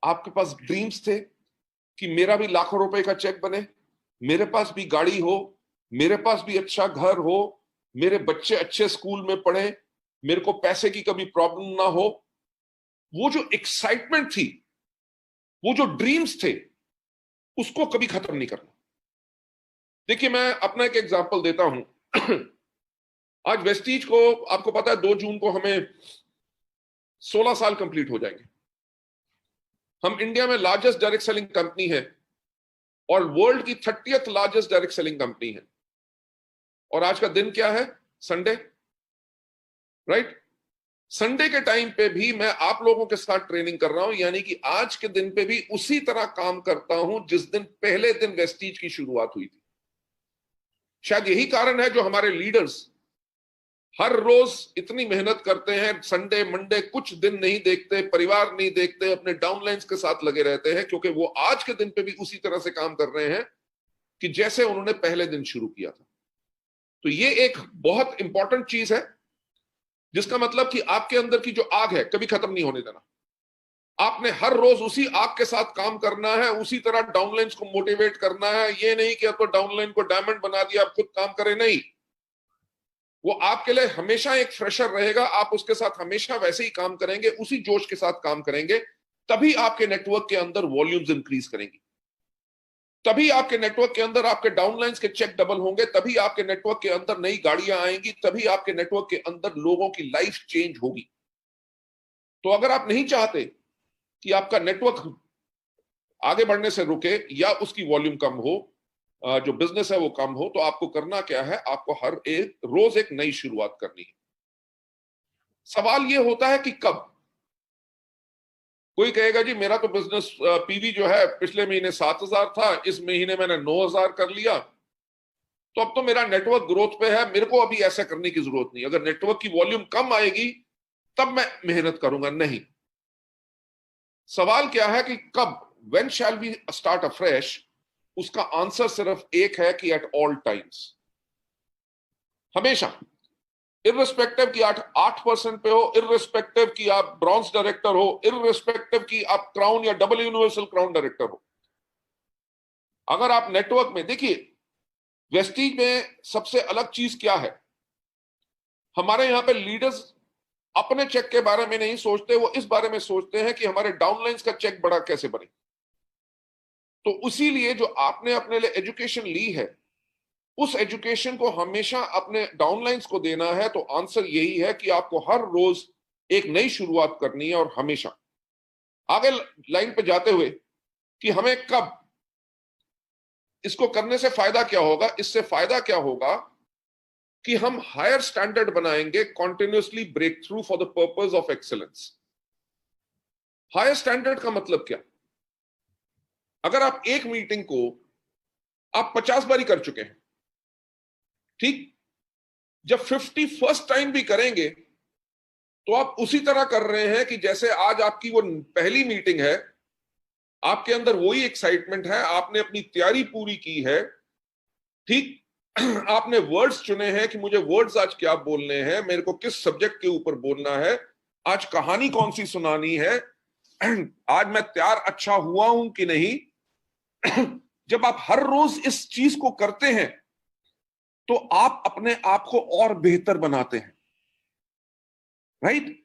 आपके पास ड्रीम्स थे कि मेरा भी लाखों रुपए का चेक बने, मेरे पास भी गाड़ी हो, मेरे पास भी अच्छा घर हो, मेरे बच्चे अच्छे स्कूल में पढ़े, मेरे को पैसे की कभी प्रॉब्लम ना हो। वो जो एक्साइटमेंट थी, वो जो ड्रीम्स थे, उसको कभी खत्म नहीं करना। देखिए मैं अपना एक एग्जांपल देता हूं। आज वेस्टीज को, आपको पता है 2 जून को हमें 16 साल कंप्लीट हो जाएंगे। हम इंडिया में लार्जेस्ट डायरेक्ट सेलिंग कंपनी है और वर्ल्ड की 30th largest direct selling company है। और आज का दिन क्या है? Sunday, right? संडे के टाइम पे भी मैं आप लोगों के साथ ट्रेनिंग कर रहा हूं, यानी कि आज के दिन पे भी उसी तरह काम करता हूं जिस दिन पहले दिन वेस्टीज की शुरुआत हुई थी। शायद यही कारण है जो हमारे लीडर्स हर रोज इतनी मेहनत करते हैं, संडे मंडे कुछ दिन नहीं देखते, परिवार नहीं देखते, अपने डाउनलाइंस के साथ लगे रहते हैं, क्योंकि वो आज के दिन पे भी उसी तरह से काम कर रहे हैं कि जैसे उन्होंने पहले दिन शुरू किया था। तो ये एक बहुत इंपॉर्टेंट चीज है, जिसका मतलब कि आपके अंदर की जो आग है कभी खत्म नहीं होने देना। आपने हर रोज उसी आग के साथ काम करना है, उसी तरह डाउनलाइंस को मोटिवेट करना है। ये नहीं कि आपको डाउनलाइन को डायमंड बना दिया, आप खुद काम करें, नहीं। वो आपके लिए हमेशा एक फ्रेशर रहेगा, आप उसके साथ हमेशा वैसे ही काम करेंगे, उसी जोश के साथ काम करेंगे, तभी आपके नेटवर्क के अंदर वॉल्यूम्स इंक्रीज करेंगी, तभी आपके नेटवर्क के अंदर आपके डाउनलाइंस के चेक डबल होंगे, तभी आपके नेटवर्क के अंदर नई गाड़ियां आएंगी, तभी आपके नेटवर्क के अंदर लोगों की लाइफ चेंज होगी। तो अगर आप नहीं चाहते कि आपका नेटवर्क आगे बढ़ने से रुके या उसकी वॉल्यूम कम हो, जो बिजनेस है वो कम हो, तो आपको करना क्या है, आपको हर एक रोज एक नई शुरुआत करनी है। सवाल ये होता है कि कब। कोई कहेगा जी मेरा तो बिजनेस पीवी जो है पिछले महीने 7,000 था, इस महीने मैंने 9,000 कर लिया, तो अब तो मेरा नेटवर्क ग्रोथ पे है, मेरे को अभी ऐसा करने की जरूरत नहीं। अगर नेटवर्क की वॉल्यूम कम आएगी तब मैं मेहनत करूंगा, नहीं। सवाल क्या है कि कब, when shall we start afresh. उसका आंसर सिर्फ एक है कि एट ऑल टाइम्स, हमेशा, इररिस्पेक्टिव कि 8% पे हो, इररिस्पेक्टिव कि आप ब्रॉन्ज डायरेक्टर हो, इररिस्पेक्टिव कि आप क्राउन या डबल यूनिवर्सल क्राउन डायरेक्टर हो। अगर आप नेटवर्क में देखिए, वेस्टीज में सबसे अलग चीज क्या है, हमारे यहां पे लीडर्स अपने चेक के बारे में नहीं सोचते, वो इस बारे में सोचते हैं कि हमारे डाउनलाइंस का चेक बड़ा कैसे बने। तो उसीलिए जो आपने अपने लिए एजुकेशन ली है, उस एजुकेशन को हमेशा अपने डाउनलाइंस को देना है। तो आंसर यही है कि आपको हर रोज एक नई शुरुआत करनी है, और हमेशा आगे लाइन पे जाते हुए कि हमें कब इसको करने से फायदा क्या होगा। इससे फायदा क्या होगा कि हम हायर स्टैंडर्ड बनाएंगे, continuously break through for the purpose of excellence. Higher standard का मतलब क्या, अगर आप एक मीटिंग को आप 50 बारी कर चुके हैं, ठीक, जब 51st टाइम भी करेंगे तो आप उसी तरह कर रहे हैं कि जैसे आज आपकी वो पहली मीटिंग है, आपके अंदर वही एक्साइटमेंट है, आपने अपनी तैयारी पूरी की है, ठीक, आपने वर्ड्स चुने हैं कि मुझे वर्ड्स आज क्या बोलने हैं, मेरे को किस सब्जेक्ट के ऊपर बोलना है, आज कहानी कौन सी सुनानी है, आज मैं तैयार अच्छा हुआ हूं कि नहीं। जब आप हर रोज इस चीज को करते हैं तो आप अपने आप को और बेहतर बनाते हैं, राइट।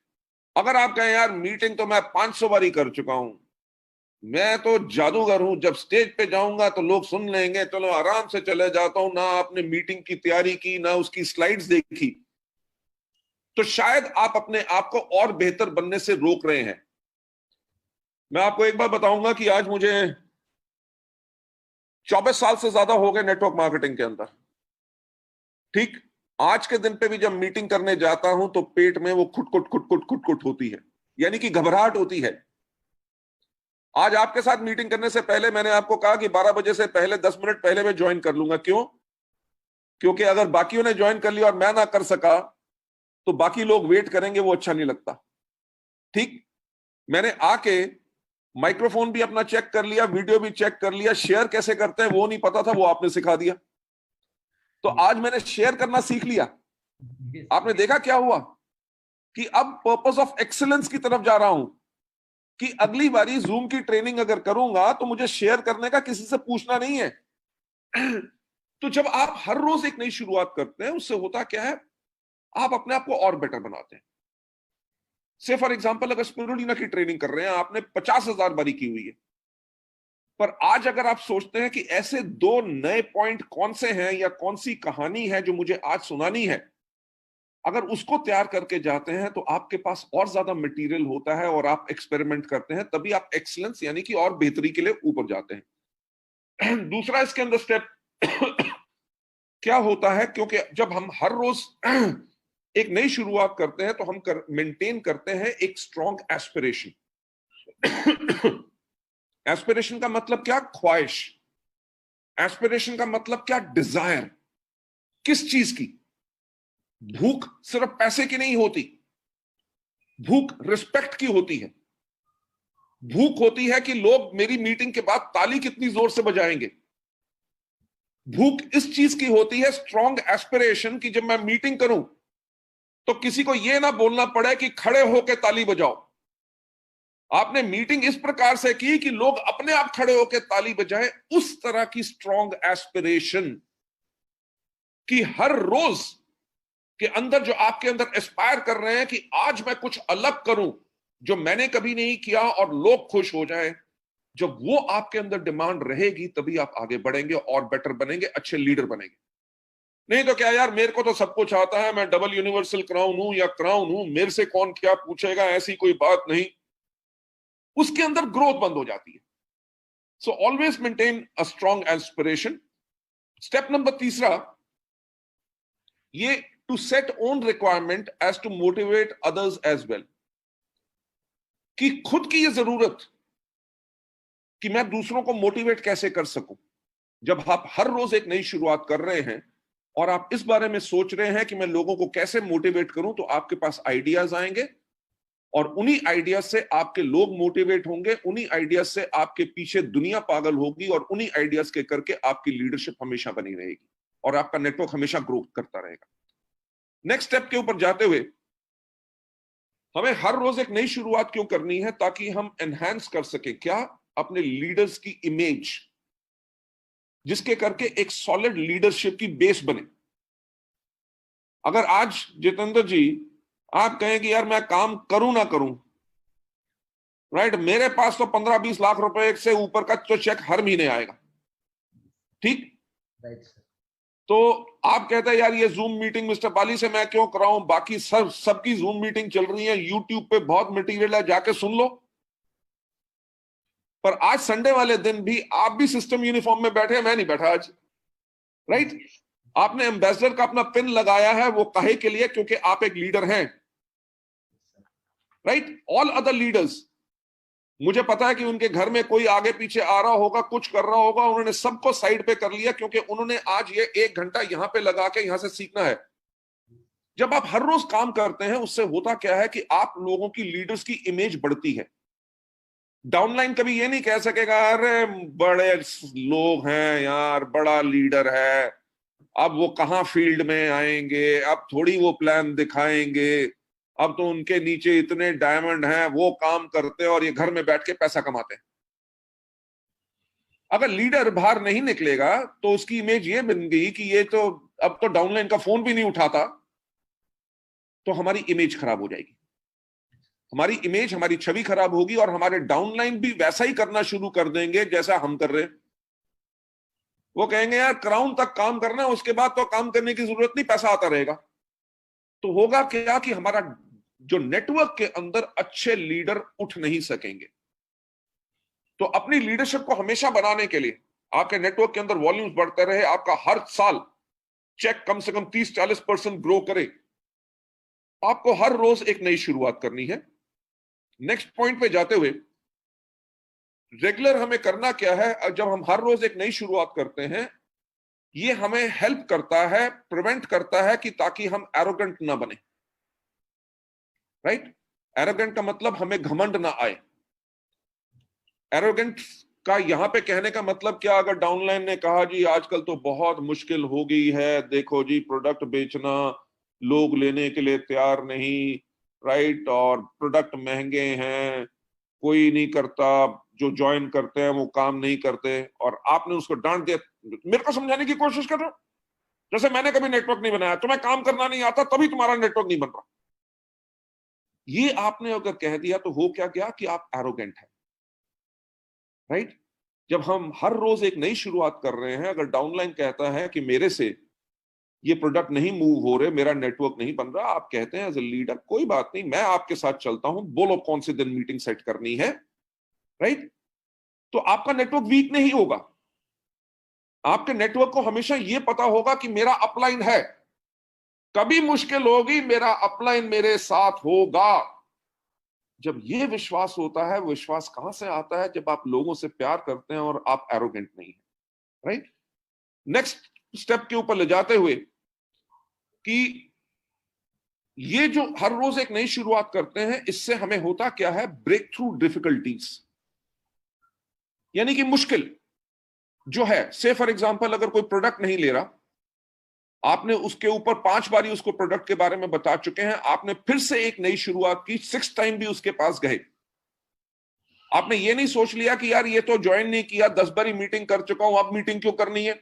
अगर आप कहें यार मीटिंग तो मैं 500 बारी कर चुका हूं, मैं तो जादूगर हूं, जब स्टेज पे जाऊंगा तो लोग सुन लेंगे, चलो आराम से चले जाता हूं, ना आपने मीटिंग की तैयारी की, ना उसकी स्लाइड्स देखी, तो शायद आप अपने आप को और बेहतर बनने से रोक रहे हैं। मैं आपको एक बात बताऊंगा कि आज मुझे 24 साल से ज्यादा हो गए नेटवर्क मार्केटिंग के अंदर, ठीक। आज के दिन पे भी जब मीटिंग करने जाता हूं तो पेट में वो खुटखुट खुटखुट खुटखुट होती है, यानी कि घबराहट होती है। आज आपके साथ मीटिंग करने से पहले मैंने आपको कहा कि 12 बजे से पहले 10 मिनट पहले मैं ज्वाइन कर लूंगा। क्यों? क्योंकि अगर बाकियों ने ज्वाइन कर लिया और मैं ना कर सका तो बाकी लोग वेट करेंगे, वो अच्छा नहीं लगता, ठीक। मैंने आके माइक्रोफोन भी अपना चेक कर लिया, वीडियो भी चेक कर लिया, शेयर कैसे करते हैं वो नहीं पता था, वो आपने सिखा दिया। तो आज मैंने शेयर करना सीख लिया। आपने देखा क्या हुआ कि अब पर्पस ऑफ एक्सीलेंस की तरफ जा रहा हूं कि अगली बारी जूम की ट्रेनिंग अगर करूंगा तो मुझे शेयर करने का किसी से पूछना नहीं है। तो जब आप हर रोज एक नई शुरुआत करते हैं, उससे होता क्या है, आप अपने आप को और बेटर बनाते हैं। से फॉर एग्जांपल अगर स्पिरुलिना की ट्रेनिंग कर रहे हैं, आपने 50,000 बारी की हुई है, पर आज अगर आप सोचते हैं कि ऐसे 2 नए पॉइंट कौन से हैं या कौन सी कहानी है जो मुझे आज सुनानी है, अगर उसको तैयार करके जाते हैं तो आपके पास और ज्यादा मटेरियल होता है और आप एक्सपेरिमेंट करते हैं, तभी आप एक्सीलेंस यानी कि और बेहतरी के लिए ऊपर जाते हैं। दूसरा इसके अंदर स्टेप क्या होता है, क्योंकि जब हम हर रोज एक नई शुरुआत करते हैं तो हम मेंटेन करते हैं एक स्ट्रॉन्ग एस्पिरेशन। एस्पिरेशन का मतलब क्या? ख्वाहिश। एस्पिरेशन का मतलब क्या? डिजायर। किस चीज की? भूख सिर्फ पैसे की नहीं होती, भूख रिस्पेक्ट की होती है। भूख होती है कि लोग मेरी मीटिंग के बाद ताली कितनी जोर से बजाएंगे। भूख इस चीज की होती है, स्ट्रॉन्ग एस्पिरेशन की, जब मैं मीटिंग करूं तो किसी को यह ना बोलना पड़े कि खड़े होकर ताली बजाओ। आपने मीटिंग इस प्रकार से की कि लोग अपने आप खड़े होकर ताली बजाएं। उस तरह की स्ट्रॉन्ग एस्पिरेशन कि हर रोज के अंदर जो आपके अंदर एस्पायर कर रहे हैं कि आज मैं कुछ अलग करूं जो मैंने कभी नहीं किया और लोग खुश हो जाएं। जब वो आपके अंदर डिमांड रहेगी तभी आप आगे बढ़ेंगे और बेटर बनेंगे, अच्छे लीडर बनेंगे। नहीं तो क्या यार, मेरे को तो सब कुछ आता है, मैं डबल यूनिवर्सल क्राउन हूं या क्राउन हूं, मेरे से कौन क्या पूछेगा, ऐसी कोई बात नहीं। उसके अंदर ग्रोथ बंद हो जाती है। So always maintain a strong aspiration. Step number तीसरा, ये to set own requirement as to motivate others as well, कि खुद की ये जरूरत कि मैं दूसरों को मोटिवेट कैसे कर सकूं। जब आप हर रोज एक नई शुरुआत कर रहे हैं और आप इस बारे में सोच रहे हैं कि मैं लोगों को कैसे मोटिवेट करूं, तो आपके पास आइडियाज आएंगे और उन्हीं आइडियाज से आपके लोग मोटिवेट होंगे, उन्हीं आइडियाज से आपके पीछे दुनिया पागल होगी और उन्हीं आइडियाज के करके आपकी लीडरशिप हमेशा बनी रहेगी और आपका नेटवर्क हमेशा ग्रो करता रहेगा। नेक्स्ट स्टेप के ऊपर जाते हुए, हमें हर रोज एक नई शुरुआत क्यों करनी है? ताकि हम एनहांस कर सके क्या? अपने लीडर्स की इमेज, जिसके करके एक सॉलिड लीडरशिप की बेस बने। अगर आज जितेंद्र जी आप कहें कि यार मैं काम करूं ना करूं, राइट, मेरे पास तो 15-20 लाख रुपए से ऊपर का तो चेक हर महीने आएगा, ठीक, राइट। तो आप कहते हैं यार ये जूम मीटिंग मिस्टर बाली से मैं क्यों कराऊं, बाकी सबकी जूम मीटिंग चल रही है, यूट्यूब पे बहुत मटेरियल है, जाके सुन लो। पर आज संडे वाले दिन भी आप भी सिस्टम यूनिफॉर्म में बैठे, मैं नहीं बैठा आज, राइट। आपने एम्बेसडर का अपना पिन लगाया है, वो काहे के लिए? क्योंकि आप एक लीडर हैं, राइट। ऑल अदर लीडर्स, मुझे पता है कि उनके घर में कोई आगे पीछे आ रहा होगा, कुछ कर रहा होगा, उन्होंने सबको साइड पे कर लिया क्योंकि उन्होंने आज ये 1 घंटा यहां पे लगा के यहां से सीखना है। जब आप हर रोज काम करते हैं, उससे होता क्या है कि आप लोगों की, लीडर्स की इमेज बढ़ती है। डाउनलाइन कभी ये नहीं कह सकेगा अरे बड़े लोग हैं यार, बड़ा लीडर है, अब वो कहां फील्ड में आएंगे, अब थोड़ी वो प्लान दिखाएंगे, अब तो उनके नीचे इतने डायमंड हैं, वो काम करते हैं और ये घर में बैठ के पैसा कमाते हैं। अगर लीडर बाहर नहीं निकलेगा तो उसकी इमेज ये बन गई कि ये तो अब तो डाउनलाइन का फोन भी नहीं उठाता, तो हमारी इमेज खराब हो जाएगी, हमारी इमेज, हमारी छवि खराब होगी और हमारे डाउनलाइन भी वैसा ही करना शुरू कर देंगे जैसा हम कर रहे हैं। वो कहेंगे यार क्राउन तक काम करना है, उसके बाद तो काम करने की जरूरत नहीं, पैसा आता रहेगा। तो होगा क्या कि हमारा जो नेटवर्क के अंदर अच्छे लीडर उठ नहीं सकेंगे। तो अपनी लीडरशिप को हमेशा बनाने के लिए आपके नेटवर्क के अंदर वॉल्यूम्स बढ़ते रहे, आपका हर साल चेक कम से कम 30-40% ग्रो करे, आपको हर रोज एक नई शुरुआत करनी है। नेक्स्ट पॉइंट पे जाते हुए, रेगुलर हमें करना क्या है? जब हम हर रोज एक नई शुरुआत करते हैं, ये हमें हेल्प करता है, प्रिवेंट करता है कि ताकि हम एरोगेंट ना बने, राइट। एरोगेंट का मतलब हमें घमंड ना आए। एरोगेंट का यहां पे कहने का मतलब क्या? अगर डाउनलाइन ने कहा जी आजकल तो बहुत मुश्किल हो गई है, देखो जी प्रोडक्ट बेचना, लोग लेने के लिए तैयार नहीं, राइट, और प्रोडक्ट महंगे हैं, कोई नहीं करता, जो ज्वाइन करते हैं वो काम नहीं करते, और आपने उसको डांट दिया, मेरे को समझाने की कोशिश कर रहे हो जैसे मैंने कभी नेटवर्क नहीं बनाया, तुम्हें काम करना नहीं आता तभी तुम्हारा नेटवर्क नहीं बन रहा। ये आपने अगर कह दिया तो हो क्या गया कि आप एरोगेंट हैं, राइट। जब हम हर रोज एक नई शुरुआत कर रहे हैं, अगर डाउनलाइन कहता है कि मेरे से ये प्रोडक्ट नहीं मूव हो रहे, मेरा नेटवर्क नहीं बन रहा, आप कहते हैं एज ए लीडर कोई बात नहीं, मैं आपके साथ चलता हूं, बोलो कौन से दिन मीटिंग सेट करनी है, राइट। तो आपका नेटवर्क वीक नहीं होगा, आपके नेटवर्क को हमेशा यह पता होगा कि मेरा अपलाइन है, कभी मुश्किल होगी मेरा अपलाइन मेरे साथ होगा। जब यह विश्वास होता है, विश्वास कहां से आता है? जब आप लोगों से प्यार करते हैं और आप एरोगेंट नहीं है, राइट। नेक्स्ट स्टेप के ऊपर ले जाते हुए कि ये जो हर रोज एक नई शुरुआत करते हैं, इससे हमें होता क्या है? ब्रेक थ्रू डिफिकल्टीज, यानी कि मुश्किल। जो है, से फॉर एग्जांपल अगर कोई प्रोडक्ट नहीं ले रहा, आपने उसके ऊपर 5 बारी उसको प्रोडक्ट के बारे में बता चुके हैं, आपने फिर से एक नई शुरुआत की, 6 टाइम भी उसके पास गए, आपने ये नहीं सोच लिया कि यार ये तो ज्वाइन नहीं किया, 10 बारी मीटिंग कर चुका हूं, अब मीटिंग क्यों करनी है।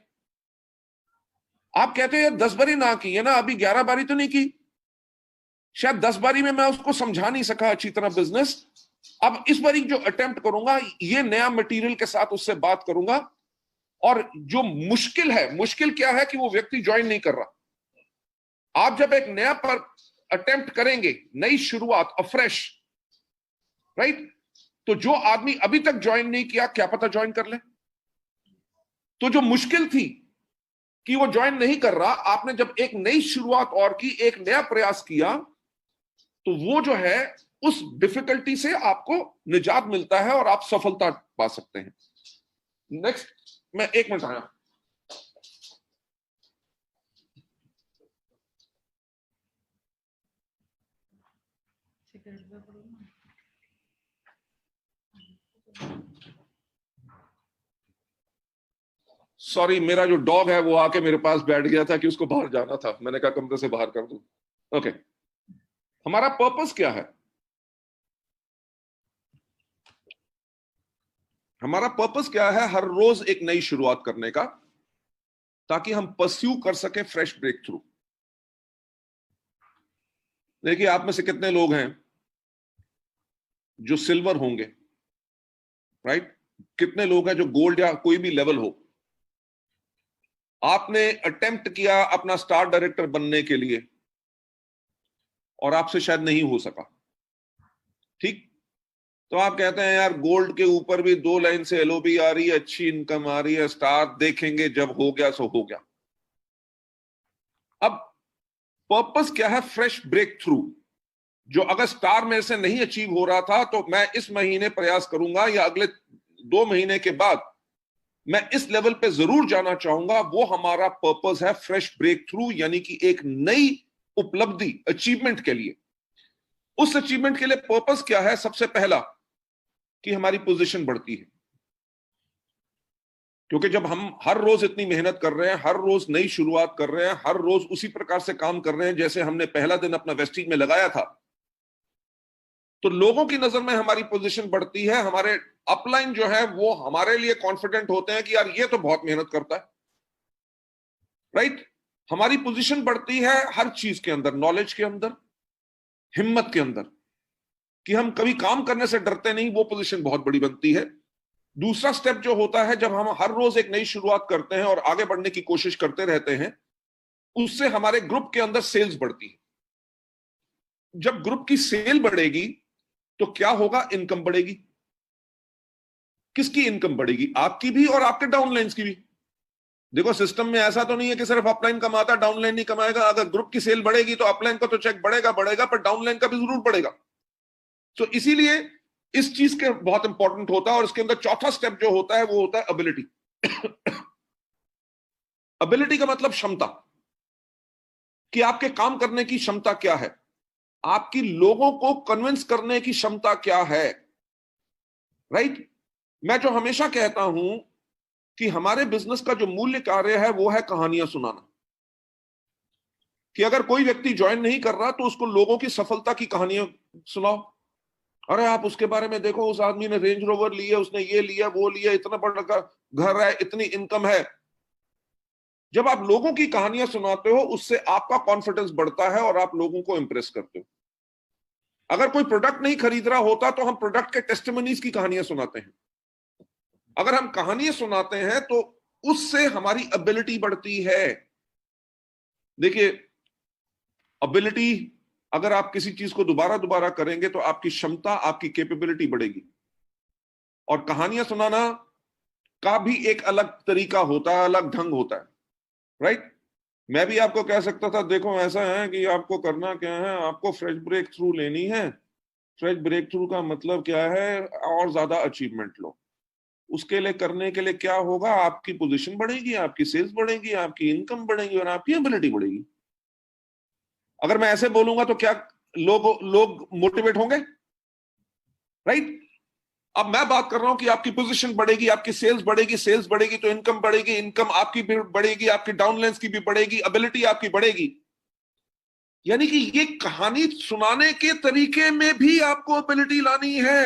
आप कहते हो यार 10 बारी ना की है ना, अभी 11 बारी तो नहीं की, शायद 10 बारी में मैं उसको समझा नहीं सका अच्छी तरह बिजनेस, अब इस बारी जो अटेम्प्ट करूंगा, ये नया मटेरियल के साथ उससे बात करूंगा। और जो मुश्किल है, मुश्किल क्या है कि वो व्यक्ति ज्वाइन नहीं कर रहा। आप जब एक नया पर अटेम्प्ट करेंगे, नई शुरुआत, अफ्रेश, राइट, तो जो आदमी अभी तक ज्वाइन नहीं किया, क्या पता ज्वाइन कर ले। तो जो मुश्किल थी कि वो ज्वाइन नहीं कर रहा, आपने जब एक नई शुरुआत और की, एक नया प्रयास किया, तो वो जो है उस डिफिकल्टी से आपको निजात मिलता है और आप सफलता पा सकते हैं। नेक्स्ट, मैं 1 मिनट आया। सॉरी, मेरा जो डॉग है वो आके मेरे पास बैठ गया था कि उसको बाहर जाना था, मैंने कहा कमरे से बाहर कर दूं। ओके, हमारा पर्पस क्या है? हमारा पर्पस क्या है? हर रोज एक नई शुरुआत करने का, ताकि हम परस्यू कर सके फ्रेश ब्रेक थ्रू। देखिए, आप में से कितने लोग हैं जो सिल्वर होंगे, राइट? कितने लोग हैं जो गोल्ड या कोई भी लेवल हो? आपने अटेम्प्ट किया अपना स्टार डायरेक्टर बनने के लिए और आपसे शायद नहीं हो सका, ठीक? तो आप कहते हैं यार गोल्ड के ऊपर भी 2 लाइन से एलओबी आ रही है, अच्छी इनकम आ रही है, स्टार देखेंगे जब हो गया सो हो गया। अब पर्पस क्या है? Fresh break through. जो अगर स्टार मेरे से नहीं अचीव हो रहा था, तो मैं इस महीने प्रयास करूंगा या अगले 2 महीने के बाद मैं इस लेवल पे जरूर जाना चाहूंगा। वो हमारा पर्पस है, फ्रेश ब्रेक थ्रू, यानी कि एक नई उपलब्धि, अचीवमेंट के लिए। उस अचीवमेंट के लिए पर्पस क्या है? सबसे पहला कि हमारी पोजीशन बढ़ती है, क्योंकि जब हम हर रोज इतनी मेहनत कर रहे हैं, हर रोज नई शुरुआत कर रहे हैं, हर रोज उसी प्रकार से काम कर रहे हैं जैसे हमने पहला दिन अपना वेस्टिज में लगाया था, तो लोगों की नजर में हमारी पोजीशन बढ़ती है। हमारे अपलाइन जो है वो हमारे लिए कॉन्फिडेंट होते हैं कि यार ये तो बहुत मेहनत करता है, राइट? हमारी पोजीशन बढ़ती है हर चीज के अंदर, नॉलेज के अंदर, हिम्मत के अंदर, कि हम कभी काम करने से डरते नहीं, वो पोजीशन बहुत बड़ी बनती है। दूसरा स्टेप जो होता है, जब हम हर रोज एक नई शुरुआत करते हैं और आगे बढ़ने की कोशिश करते रहते हैं, उससे हमारे ग्रुप के अंदर सेल्स बढ़ती है। जब ग्रुप की सेल बढ़ेगी तो क्या होगा? इनकम बढ़ेगी। किसकी इनकम बढ़ेगी? आपकी भी और आपके डाउनलाइंस की भी। देखो, सिस्टम में ऐसा तो नहीं है कि सिर्फ अपलाइन कमाता, डाउनलाइन नहीं कमाएगा। अगर ग्रुप की सेल बढ़ेगी तो अपलाइन का तो चेक बढ़ेगा बढ़ेगा, पर डाउनलाइन का भी जरूर बढ़ेगा। तो इसीलिए इस चीज के बहुत इंपॉर्टेंट होता है। और इसके अंदर चौथा स्टेप जो होता है वो होता है एबिलिटी। एबिलिटी का मतलब क्षमता, कि आपके काम करने की क्षमता क्या है, आपकी लोगों को कन्विंस करने की क्षमता क्या है, राइट? मैं जो हमेशा कहता हूं कि हमारे बिजनेस का जो मूल्य कार्य है वो है कहानियां सुनाना। कि अगर कोई व्यक्ति ज्वाइन नहीं कर रहा तो उसको लोगों की सफलता की कहानियां सुनाओ। अरे आप उसके बारे में देखो, उस आदमी ने रेंज रोवर लिया, उसने ये लिया, वो लिया, इतना बड़ा घर है, इतनी इनकम है। जब आप लोगों की कहानियां सुनाते हो, उससे आपका कॉन्फिडेंस बढ़ता है और आप लोगों को इंप्रेस करते हो। अगर कोई प्रोडक्ट नहीं खरीद रहा होता तो हम प्रोडक्ट के टेस्टिमनीज की कहानियां सुनाते हैं। अगर हम कहानियां सुनाते हैं तो उससे हमारी एबिलिटी बढ़ती है। देखिए, एबिलिटी, अगर आप किसी चीज को दोबारा दोबारा करेंगे तो आपकी क्षमता, आपकी कैपेबिलिटी बढ़ेगी। और कहानियां सुनाना का भी एक अलग तरीका होता है, अलग ढंग होता है, राइट? मैं भी आपको कह सकता था, देखो ऐसा है कि आपको करना क्या है, आपको फ्रेश ब्रेक थ्रू लेनी है। फ्रेश ब्रेक थ्रू का मतलब क्या है? और ज्यादा अचीवमेंट लो। उसके लिए करने के लिए क्या होगा? आपकी पोजीशन बढ़ेगी, आपकी सेल्स बढ़ेगी, आपकी इनकम बढ़ेगी और आपकी एबिलिटी बढ़ेगी। अगर मैं ऐसे बोलूंगा तो क्या लोग मोटिवेट होंगे, राइट? अब मैं बात कर रहा हूं कि आपकी पोजीशन बढ़ेगी, आपकी सेल्स बढ़ेगी, सेल्स बढ़ेगी तो इनकम बढ़ेगी, इनकम आपकी भी बढ़ेगी, आपकी डाउनलाइंस की भी बढ़ेगी, एबिलिटी आपकी बढ़ेगी। यानी कि ये कहानी सुनाने के तरीके में भी आपको एबिलिटी लानी है।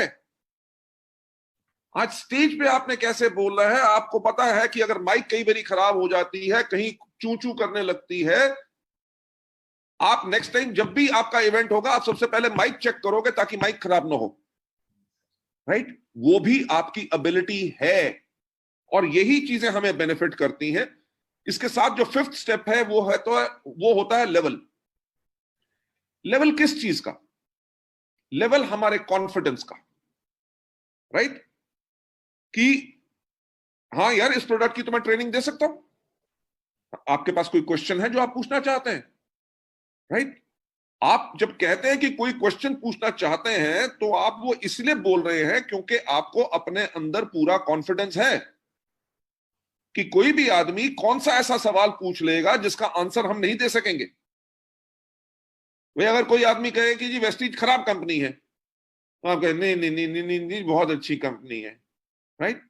आज स्टेज पे आपने कैसे बोलना है, आपको पता है कि अगर माइक कई बारी खराब हो जाती है, कहीं चू चू करने लगती है, आप नेक्स्ट टाइम जब भी आपका इवेंट होगा आप सबसे पहले माइक चेक करोगे ताकि माइक खराब ना हो, राइट? वो भी आपकी एबिलिटी है और यही चीजें हमें बेनिफिट करती हैं। इसके साथ जो फिफ्थ स्टेप है वो होता है लेवल। लेवल किस चीज का? लेवल हमारे कॉन्फिडेंस का, राइट? कि हाँ यार, इस प्रोडक्ट की तो मैं ट्रेनिंग दे सकता हूं। आपके पास कोई क्वेश्चन है जो आप पूछना चाहते हैं, राइट? आप जब कहते हैं कि कोई क्वेश्चन पूछना चाहते हैं तो आप वो इसलिए बोल रहे हैं क्योंकि आपको अपने अंदर पूरा कॉन्फिडेंस है कि कोई भी आदमी कौन सा ऐसा सवाल पूछ लेगा जिसका आंसर हम नहीं दे सकेंगे। वे अगर कोई आदमी कहे कि जी वेस्टीज खराब कंपनी है, तो आप कहें नहीं नहीं नहीं नहीं नहीं, नहीं बहुत अच्छी कंपनी है, राइट?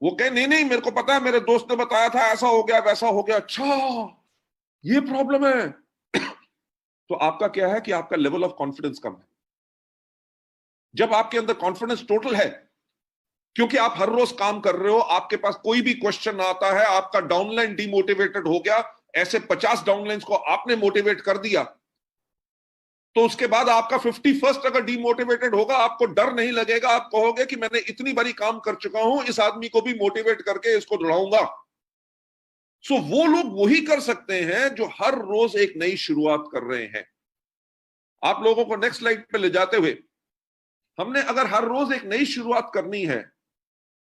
वो कहे नहीं नहीं मेरे को पता है, मेरे दोस्त ने बताया था, ऐसा हो गया वैसा हो गया, अच्छा ये प्रॉब्लम है। तो आपका क्या है कि आपका लेवल ऑफ कॉन्फिडेंस कम है। जब आपके अंदर कॉन्फिडेंस टोटल है, क्योंकि आप हर रोज काम कर रहे हो, आपके पास कोई भी क्वेश्चन आता है, आपका डाउनलाइन डिमोटिवेटेड हो गया, ऐसे 50 डाउनलाइंस को आपने मोटिवेट कर दिया, तो उसके बाद आपका 51st अगर डिमोटिवेटेड होगा, आपको डर नहीं लगेगा, आप कहोगे कि मैंने इतनी बारी काम कर चुका हूं, इस आदमी को भी मोटिवेट करके इसको दौड़ाऊंगा। सो वो लोग वही कर सकते हैं जो हर रोज एक नई शुरुआत कर रहे हैं। आप लोगों को नेक्स्ट स्लाइड पे ले जाते हुए, हमने अगर हर रोज एक नई शुरुआत करनी है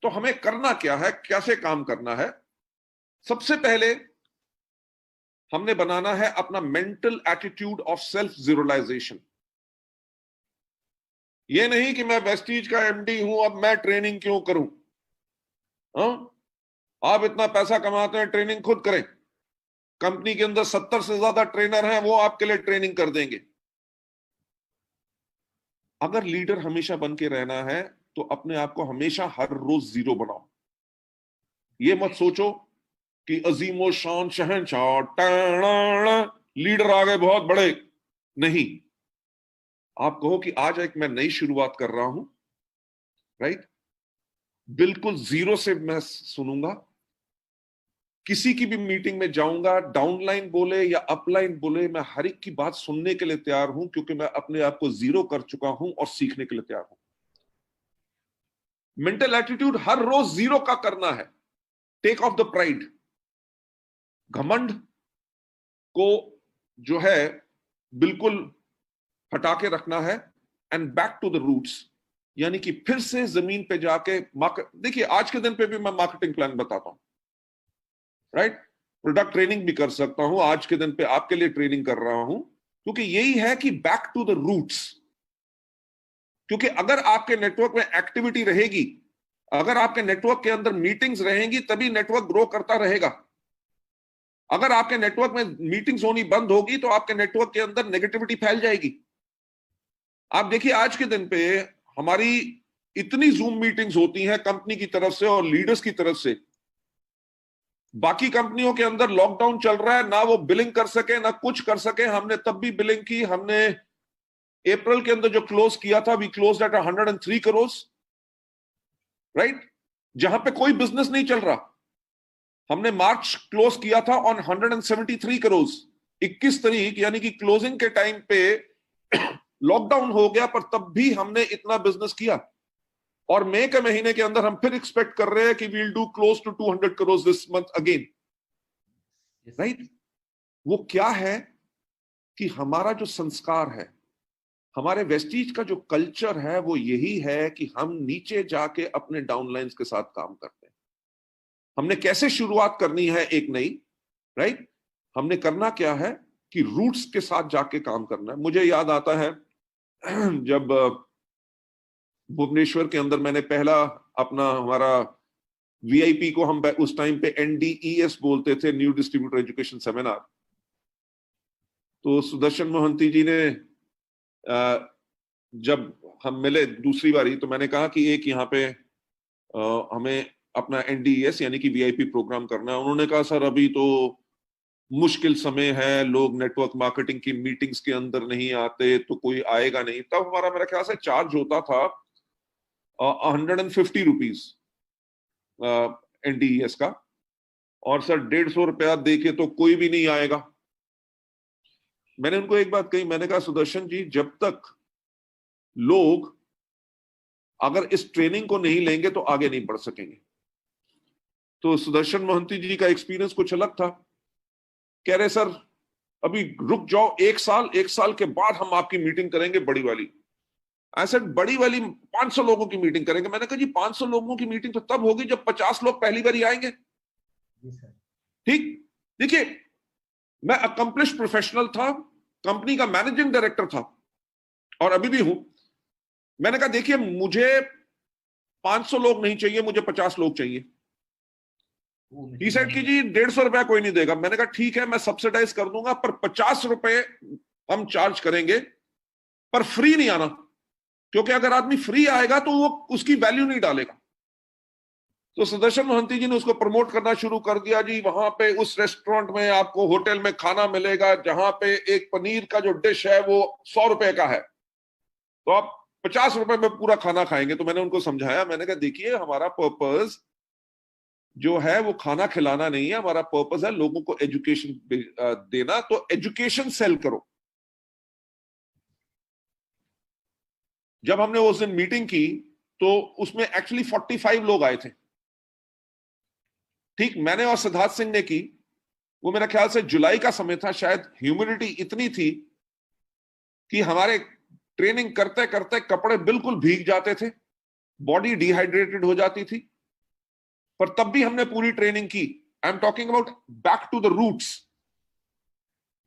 तो हमें करना क्या है, कैसे काम करना है? सबसे पहले हमने बनाना है अपना मेंटल एटीट्यूड ऑफ सेल्फ जीरोलाइजेशन। ये नहीं कि मैं वेस्टीज का एमडी हूं, अब मैं ट्रेनिंग क्यों करूं? आप इतना पैसा कमाते हैं, ट्रेनिंग खुद करें। कंपनी के अंदर 70 से ज्यादा ट्रेनर हैं, वो आपके लिए ट्रेनिंग कर देंगे। अगर लीडर हमेशा बन के रहना है तो अपने आप को हमेशा हर रोज जीरो बनाओ। ये मत सोचो कि अजीमो शान शहनशाह लीडर आ गए बहुत बड़े। नहीं, आप कहो कि आज एक मैं नई शुरुआत कर रहा हूं, राइट? बिल्कुल जीरो से मैं सुनूंगा, किसी की भी मीटिंग में जाऊंगा, डाउनलाइन बोले या अपलाइन बोले, मैं हर एक की बात सुनने के लिए तैयार हूं, क्योंकि मैं अपने आप को जीरो कर चुका हूं और सीखने के लिए तैयार हूं। मेंटल एटीट्यूड हर रोज जीरो का करना है। टेक ऑफ द प्राइड, घमंड को जो है बिल्कुल हटा के रखना है, and back to the roots, यानी कि फिर से जमीन पे जाके देखिए, आज के दिन पे भी मैं मार्केटिंग प्लान बताता हूं, राइट? प्रोडक्ट ट्रेनिंग भी कर सकता हूं, आज के दिन पे आपके लिए ट्रेनिंग कर रहा हूं, क्योंकि यही है कि बैक टू द रूट्स। क्योंकि अगर आपके नेटवर्क में एक्टिविटी रहेगी, अगर आपके नेटवर्क के अंदर मीटिंग्स रहेंगी, तभी नेटवर्क ग्रो करता रहेगा। अगर आपके नेटवर्क में मीटिंग्स होनी बंद होगी तो आपके नेटवर्क के अंदर नेगेटिविटी फैल जाएगी। आप देखिए, आज के दिन पे हमारी इतनी जूम मीटिंग्स होती हैं कंपनी की तरफ से और लीडर्स की तरफ से। बाकी कंपनियों के अंदर लॉकडाउन चल रहा है, ना वो बिलिंग कर सके ना कुछ कर सके, हमने तब भी बिलिंग की। हमने अप्रैल के अंदर जो क्लोज किया था, we close at 103 crore, right? जहां पे कोई बिजनेस नहीं चल रहा। हमने मार्च क्लोज किया था ऑन 173 करोड़, 21 तारीख, यानी कि क्लोजिंग के टाइम पे लॉकडाउन हो गया, पर तब भी हमने इतना बिजनेस किया। और मई के महीने के अंदर हम फिर एक्सपेक्ट कर रहे हैं कि we'll do close to 200 crore this month again, right? वो क्या है कि हमारा जो संस्कार है, हमारे वेस्टीज का जो कल्चर है, वो यही है कि हम नीचे जाके अपने डाउनलाइंस के साथ काम करते हैं। हमने कैसे शुरुआत करनी है एक नई, राइट? हमने करना क्या है कि रूट्स के साथ जाके काम करना है। मुझे याद आता है जब भुवनेश्वर के अंदर मैंने पहला अपना हमारा वीआईपी को हम उस टाइम पे NDES बोलते थे, न्यू डिस्ट्रीब्यूटर एजुकेशन सेमिनार। तो सुदर्शन मोहंती जी ने जब हम मिले दूसरी बारी तो मैंने कहा कि एक यहाँ पे हमें अपना NDES यानी कि VIP प्रोग्राम करना है। उन्होंने कहा सर अभी तो मुश्किल समय है, लोग नेटवर्क मार्केटिंग की मीटिंग्स के अंदर नहीं आते तो कोई आएगा नहीं। तब हमारा मेरा ख्याल से चार्ज होता था 150 रुपीज NDES का, और सर 150 रुपया दे के तो कोई भी नहीं आएगा। मैंने उनको एक बात कही, मैंने कहा सुदर्शन जी, जब तक लोग अगर इस ट्रेनिंग को नहीं लेंगे तो आगे नहीं बढ़ सकेंगे। तो सुदर्शन मोहंती जी का एक्सपीरियंस कुछ अलग था। कह रहे सर अभी रुक जाओ, एक साल के बाद हम आपकी मीटिंग करेंगे बड़ी वाली। ऐसे बड़ी वाली 500 लोगों की मीटिंग करेंगे। मैंने कहा जी 500 लोगों की मीटिंग तो तब होगी जब 50 लोग पहली बार आएंगे। ठीक, देखिए मैं अकम्प्लिश प्रोफेशनल था, कंपनी का मैनेजिंग डायरेक्टर था और अभी भी हूं। मैंने कहा देखिए मुझे 500 लोग नहीं चाहिए, मुझे 50 लोग चाहिए। ही सेड कि जी 150 रुपया कोई नहीं देगा। मैंने कहा ठीक है, मैं सब्सिडाइज कर दूंगा, पर 50 रुपए हम चार्ज करेंगे, पर फ्री नहीं आना, क्योंकि अगर आदमी फ्री आएगा तो वो उसकी वैल्यू नहीं डालेगा। तो सुदर्शन मोहंती जी ने उसको प्रमोट करना शुरू कर दिया। जी वहां पे उस रेस्टोरेंट में आपको होटल में खाना मिलेगा जहां पे एक पनीर का जो डिश है वो 100 रुपए का है, तो आप 50 रुपए में पूरा खाना खाएंगे। तो मैंने उनको समझाया, मैंने कहा देखिए हमारा पर्पस जो है वो खाना खिलाना नहीं है, हमारा पर्पस है लोगों को एजुकेशन देना। तो एजुकेशन सेल करो। जब हमने उस दिन मीटिंग की तो उसमें एक्चुअली 45 लोग आए थे। ठीक, मैंने और सिद्धार्थ सिंह ने की। वो मेरा ख्याल से जुलाई का समय था, शायद ह्यूमिडिटी इतनी थी कि हमारे ट्रेनिंग करते करते कपड़े बिल्कुल भीग जाते थे, बॉडी डिहाइड्रेटेड हो जाती थी, पर तब भी हमने पूरी ट्रेनिंग की। I am talking about back to the roots.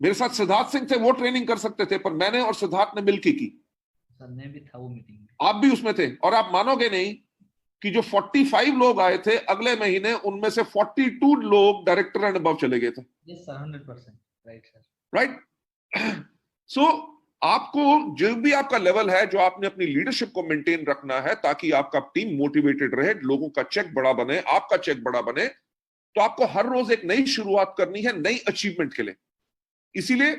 मेरे साथ सिद्धार्थ सिंह थे, वो ट्रेनिंग कर सकते थे, पर मैंने और सिद्धार्थ ने मिलकर की। सर मैं भी था वो मीटिंग में, आप भी उसमें थे। और आप मानोगे नहीं कि जो 45 लोग आए थे, अगले महीने उनमें से 42 लोग डायरेक्टर एंड अबव चले गए थे। Yes sir, 100% right sir. Right. So आपको जो भी आपका लेवल है, जो आपने अपनी लीडरशिप को मेंटेन रखना है ताकि आपका टीम मोटिवेटेड रहे, लोगों का चेक बड़ा बने, आपका चेक बड़ा बने, तो आपको हर रोज एक नई शुरुआत करनी है, नई अचीवमेंट के लिए। इसीलिए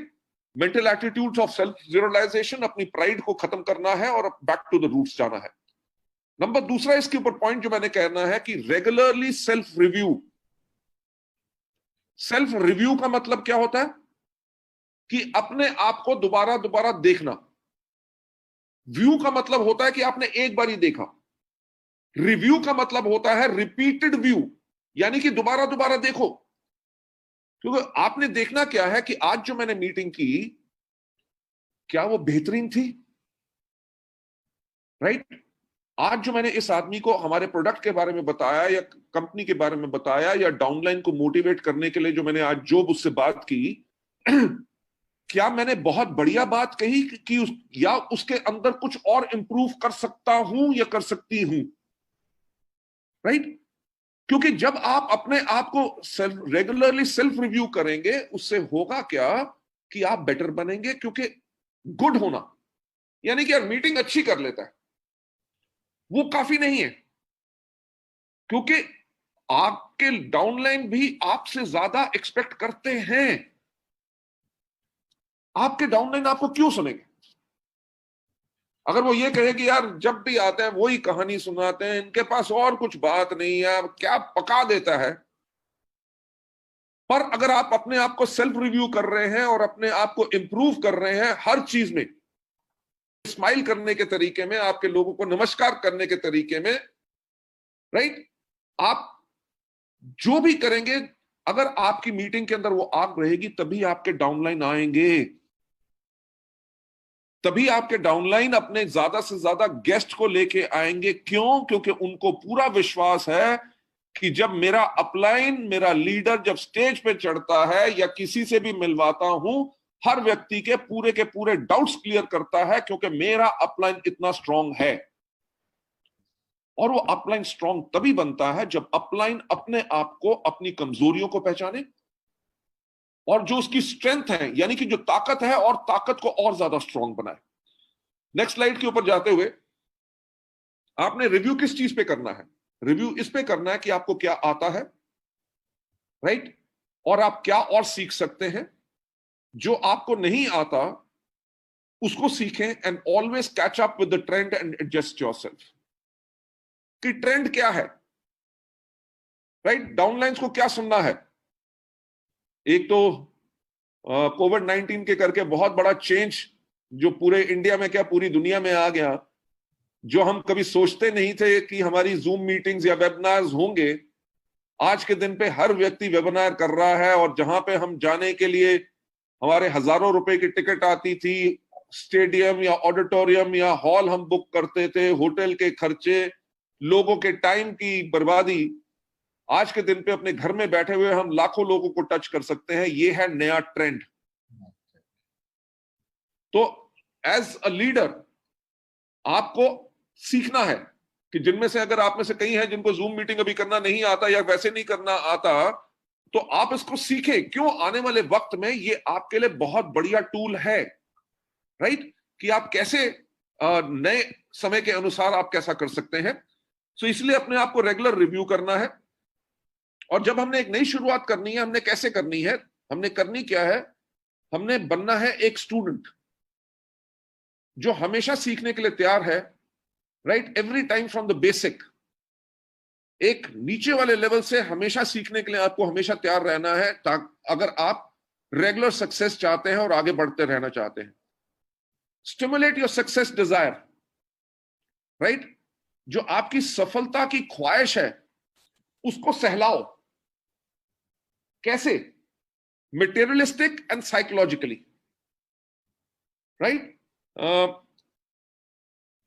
mental attitude of self realisation, अपनी प्राइड को खत्म करना है और बैक टू द रूट्स जाना है। नंबर दूसरा इसके ऊपर पॉइंट जो मैंने कहना है कि regularly self review. Self review का मतलब क्या होता है कि अपने आप को दोबारा दोबारा देखना। व्यू का मतलब होता है कि आपने एक बार ही देखा। रिव्यू का मतलब होता है रिपीटेड व्यू, यानी कि दोबारा दोबारा देखो। क्योंकि आपने देखना क्या है कि आज जो मैंने मीटिंग की, क्या वो बेहतरीन थी? राइट। आज जो मैंने इस आदमी को हमारे प्रोडक्ट के बारे में बताया या कंपनी के बारे में बताया या डाउनलाइन को मोटिवेट करने के लिए जो मैंने आज जो उससे बात की, क्या मैंने बहुत बढ़िया बात कही कि या उसके अंदर कुछ और इंप्रूव कर सकता हूं या कर सकती हूं? राइट। क्योंकि जब आप अपने आप को रेगुलरली सेल्फ रिव्यू करेंगे, उससे होगा क्या कि आप बेटर बनेंगे। क्योंकि गुड होना यानी कि यार मीटिंग अच्छी कर लेता है, वो काफी नहीं है। क्योंकि आपके डाउनलाइन भी आपसे ज्यादा एक्सपेक्ट करते हैं। आपके डाउनलाइन आपको क्यों सुनेंगे? अगर वो ये कहे कि यार जब भी आते हैं वही कहानी सुनाते हैं, इनके पास और कुछ बात नहीं है, क्या पका देता है। पर अगर आप अपने आप को सेल्फ रिव्यू कर रहे हैं और अपने आप को इंप्रूव कर रहे हैं हर चीज में, स्माइल करने के तरीके में, आपके लोगों को नमस्कार करने के तरीके में, राइट, आप जो भी करेंगे, अगर आपकी मीटिंग के अंदर वो आग रहेगी तभी आपके डाउनलाइन आएंगे। तभी आपके डाउनलाइन अपने ज्यादा से ज्यादा गेस्ट को लेके आएंगे। क्यों? क्योंकि उनको पूरा विश्वास है कि जब मेरा अपलाइन, मेरा लीडर जब स्टेज पे चढ़ता है या किसी से भी मिलवाता हूं, हर व्यक्ति के पूरे डाउट्स क्लियर करता है, क्योंकि मेरा अपलाइन इतना स्ट्रांग है। और वो अपलाइन स्ट्रांग तभी बनता है जब अपलाइन अपने आप को, अपनी कमजोरियों को पहचाने और जो उसकी स्ट्रेंथ है, यानी कि जो ताकत है, और ताकत को और ज्यादा स्ट्रांग बनाए। नेक्स्ट स्लाइड के ऊपर जाते हुए, आपने रिव्यू किस चीज पे करना है? रिव्यू इस पे करना है कि आपको क्या आता है, राइट, और आप क्या और सीख सकते हैं। जो आपको नहीं आता उसको सीखें, and always catch up with the trend and adjust yourself. कि ट्रेंड क्या है, राइट, डाउनलाइंस को क्या सुनना है। एक तो कोविड-19 के करके बहुत बड़ा चेंज जो पूरे इंडिया में क्या पूरी दुनिया में आ गया, जो हम कभी सोचते नहीं थे कि हमारी जूम मीटिंग्स या वेबिनार्स होंगे, आज के दिन पे हर व्यक्ति वेबिनार कर रहा है। और जहां पे हम जाने के लिए हमारे हजारों रुपए की टिकट आती थी, स्टेडियम या ऑडिटोरियम या हॉल हम बुक करते थे, होटल के खर्चे, लोगों के टाइम की बर्बादी, आज के दिन पे अपने घर में बैठे हुए हम लाखों लोगों को टच कर सकते हैं। ये है नया ट्रेंड। तो एज अ लीडर आपको सीखना है कि जिनमें से अगर आप में से कई हैं जिनको जूम मीटिंग अभी करना नहीं आता या वैसे नहीं करना आता, तो आप इसको सीखें। क्यों? आने वाले वक्त में ये आपके लिए बहुत बढ़िया टूल है, राइट, कि आप कैसे नए समय के अनुसार आप कैसा कर सकते हैं। सो इसलिए अपने आप को रेगुलर रिव्यू करना है। और जब हमने एक नई शुरुआत करनी है, हमने कैसे करनी है, हमने करनी क्या है, हमने बनना है एक स्टूडेंट जो हमेशा सीखने के लिए तैयार है, right, every time from the basic. एक नीचे वाले लेवल से हमेशा सीखने के लिए आपको हमेशा तैयार रहना है, अगर आप रेगुलर सक्सेस चाहते हैं और आगे बढ़ते रहना चाहते हैं। Stimulate your success desire, right, जो आपकी सफलता की ख्वाहिश है उसको सहलाओ। कैसे? Materialistic and psychologically, right.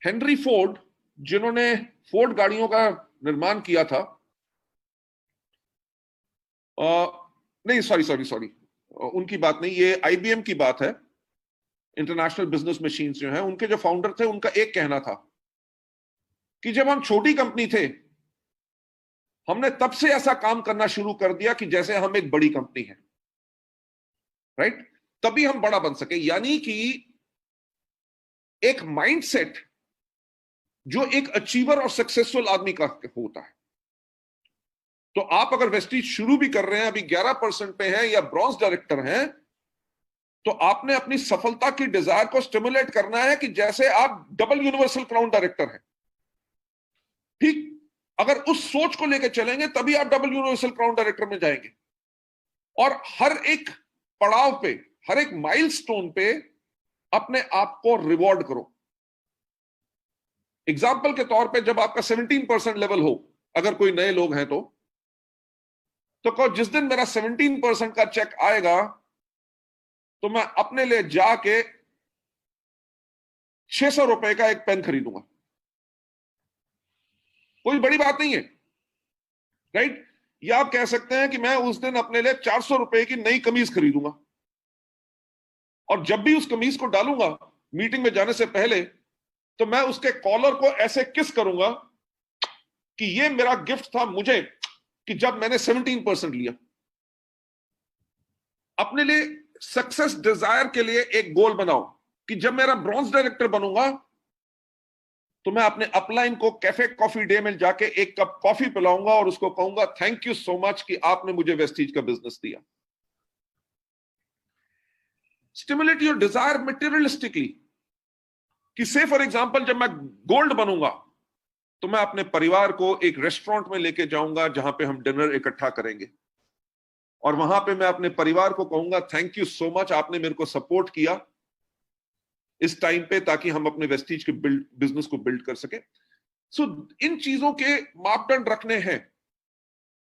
Henry Ford, जिन्होंने फोर्ड गाड़ियों का निर्माण किया था, नहीं सॉरी, उनकी बात नहीं, ये आईबीएम की बात है। इंटरनेशनल बिजनेस मशीन्स जो है, उनके जो फाउंडर थे, उनका एक कहना था कि जब हम छोटी कंपनी थे, हमने तब से ऐसा काम करना शुरू कर दिया कि जैसे हम एक बड़ी कंपनी है, राइट, तभी हम बड़ा बन सके। यानी कि एक माइंडसेट जो एक अचीवर और सक्सेसफुल आदमी का होता है। तो आप अगर वेस्टीज शुरू भी कर रहे हैं, अभी 11% पे हैं या ब्रॉन्ज डायरेक्टर हैं, तो आपने अपनी सफलता की डिजायर को स्टिमुलेट करना है कि जैसे आप डबल यूनिवर्सल क्राउन डायरेक्टर हैं। ठीक, अगर उस सोच को लेकर चलेंगे तभी आप डबल यूनिवर्सल क्राउन डायरेक्टर में जाएंगे। और हर एक पड़ाव पे, हर एक माइलस्टोन पे अपने आप को रिवॉर्ड करो। एग्जाम्पल के तौर पे, जब आपका 17% लेवल हो, अगर कोई नए लोग हैं तो कहो जिस दिन मेरा 17% का चेक आएगा तो मैं अपने लिए जाके 600 रुपए का एक पेन खरीदूंगा। कोई बड़ी बात नहीं है, राइट। या आप कह सकते हैं कि मैं उस दिन अपने लिए 400 रुपए की नई कमीज खरीदूंगा, और जब भी उस कमीज को डालूंगा मीटिंग में जाने से पहले, तो मैं उसके कॉलर को ऐसे किस करूंगा कि ये मेरा गिफ्ट था मुझे कि जब मैंने 17% लिया। अपने लिए सक्सेस डिजायर के लिए एक गोल बनाओ कि जब मेरा ब्रॉन्ज डायरेक्टर बनूंगा तो मैं अपने अपलाइन को कैफे कॉफी डे में जाके एक कप कॉफी पिलाऊंगा और उसको कहूंगा थैंक यू सो मच कि आपने मुझे वेस्टीज का बिजनेस दिया। स्टिमुलेट योर डिजायर मटेरियलिस्टिकली, कि से फॉर एग्जांपल जब मैं गोल्ड बनूंगा तो मैं अपने परिवार को एक रेस्टोरेंट में लेके जाऊंगा जहां पे हम डिनर इकट्ठा करेंगे, और वहां पे मैं अपने परिवार को कहूंगा थैंक यू सो मच, आपने मेरे को सपोर्ट किया इस टाइम पे, ताकि हम अपने वेस्टीज के बिजनेस को बिल्ड कर सके। सो इन चीजों के मापदंड रखने हैं।